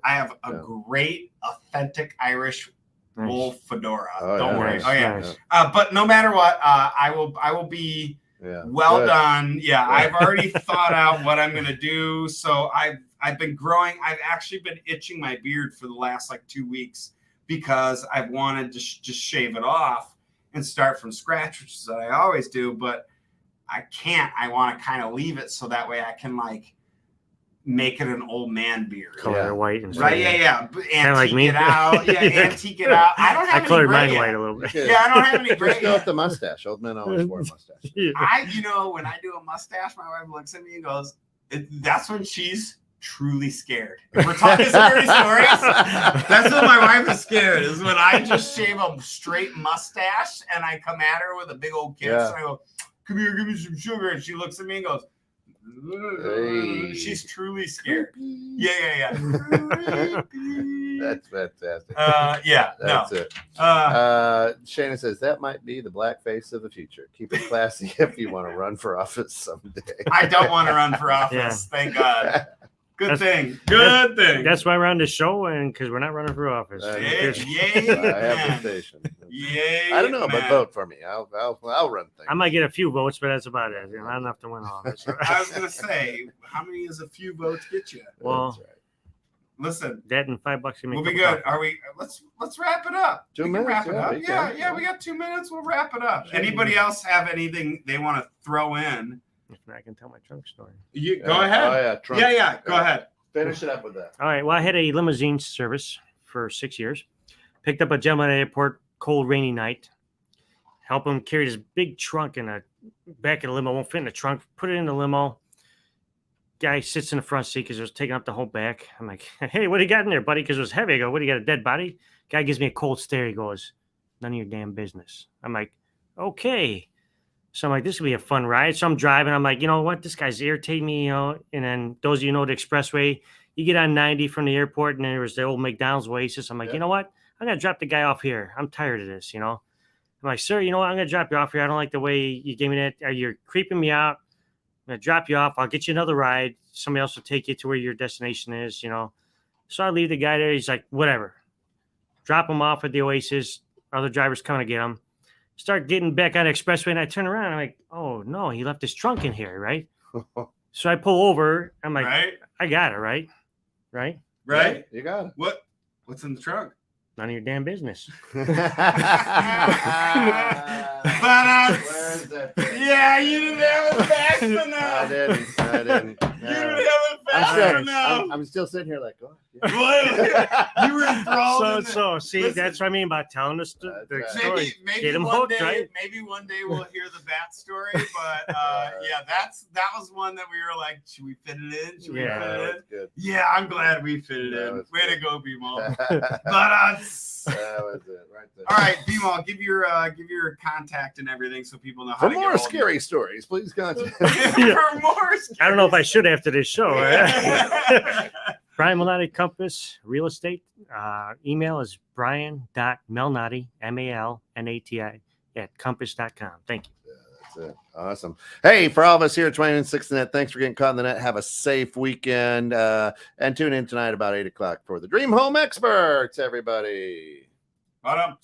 have a Yeah. great authentic Irish Nice. wool fedora. Oh, Don't yeah. worry. Nice, Oh yeah. nice. But no matter what, I will be Yeah. well Good. done. Yeah, I've already thought out what I'm gonna do. So I've been growing. I've actually been itching my beard for the last like 2 weeks because I've wanted to just shave it off and start from scratch, which is what I always do. But I can't. I want to kind of leave it so that way I can like make it an old man beard. Color Yeah. white and Right? Yeah. Kinda like me. Antique it out. Yeah, antique it out. I don't I have any colored gray mine yet. white a little bit. Okay. Yeah, I don't have any gray Just go yet. with the mustache. Old men always wore a mustache. When I do a mustache, my wife looks at me and goes, that's when she's truly scared. If we're talking scary stories, that's when my wife is scared, is when I just shave a straight mustache and I come at her with a big old kiss Yeah. and I go, come here, give me some sugar. And she looks at me and goes, Hey. she's truly scared. Yeah. That's fantastic. Yeah, That's it. Shana says that might be the blackface of the future. Keep it classy if you want to run for office someday. I don't want to run for office. Yeah. Thank God. Good That's- thing. Good thing. That's why we're on the show, and because we're not running for office. Uh, Yay, I have man. the station. Yay, I don't know, but man. vote for me. I'll run things. I might get a few votes, but that's about it. Not enough to win office. I was gonna say, how many is a few votes get you? Well, That's right. Listen, that and $5 can make we'll be a cup good. of coffee. Are we? Let's wrap it up. 2 We can minutes, wrap it yeah, up. we can. Yeah. We got 2 minutes. We'll wrap it up. Sure. Anybody else have anything they want to throw in? If not, I can tell my trunk story. You Yeah. go ahead. Oh yeah, Trump. Yeah. Go Yeah. ahead. Finish it up with that. All right. Well, I had a limousine service for 6 years. Picked up a gentleman at the airport, cold, rainy night. Help him carry this big trunk in the back of the limo. Won't fit in the trunk. Put it in the limo. Guy sits in the front seat because it was taking up the whole back. I'm like, hey, what do you got in there, buddy? Because it was heavy. I go, what do you got, a dead body? Guy gives me a cold stare. He goes, none of your damn business. I'm like, okay. So I'm like, this will be a fun ride. So I'm driving. I'm like, you know what? This guy's irritating me, And then those of you know the expressway, You get on 90 from the airport, and there was the old McDonald's Oasis. I'm like, Yeah. you know what? I'm gonna drop the guy off here. I'm tired of this. I'm like, sir, you know what? I'm gonna drop you off here. I don't like the way you gave me that. You're creeping me out. I'm gonna drop you off. I'll get you another ride. Somebody else will take you to where your destination is. So I leave the guy there. He's like, whatever. Drop him off at the Oasis. Other drivers coming to get him. Start getting back on the expressway, and I turn around. I'm like, oh no, he left his trunk in here, right? So I pull over. I'm like, Right? I got it, right? Right? Right? You got What's in the trunk? None of your damn business. it. Where's that? Yeah, you didn't have it fast I enough. didn't. You didn't have it fast enough. I'm still sitting here like, oh, You were enthralled. in it. See, Listen. that's what I mean by telling the That's the right. story. Maybe Get 'em one hooked, day, right? maybe one day we'll hear the bat story. But yeah, that was one that we were like, should we fit it in? Should we Yeah. fit it in? That's good. Yeah, I'm glad we fit it That in. was Way good. to go, B-Mall. That But was it right there. all right, B-Mall, give your contact and everything so people know how For to get more hold of you. scary stories, please contact. For more I don't know if I should after this show. Right? scary- Brian Malnati, Compass Real Estate. Email is brian.melnati, MALNATI, at compass.com. Thank you. That's it. Awesome. Hey, for all of us here at 26 Net, thanks for getting caught in the net. Have a safe weekend. And tune in tonight about 8 o'clock for the Dream Home Experts, everybody. But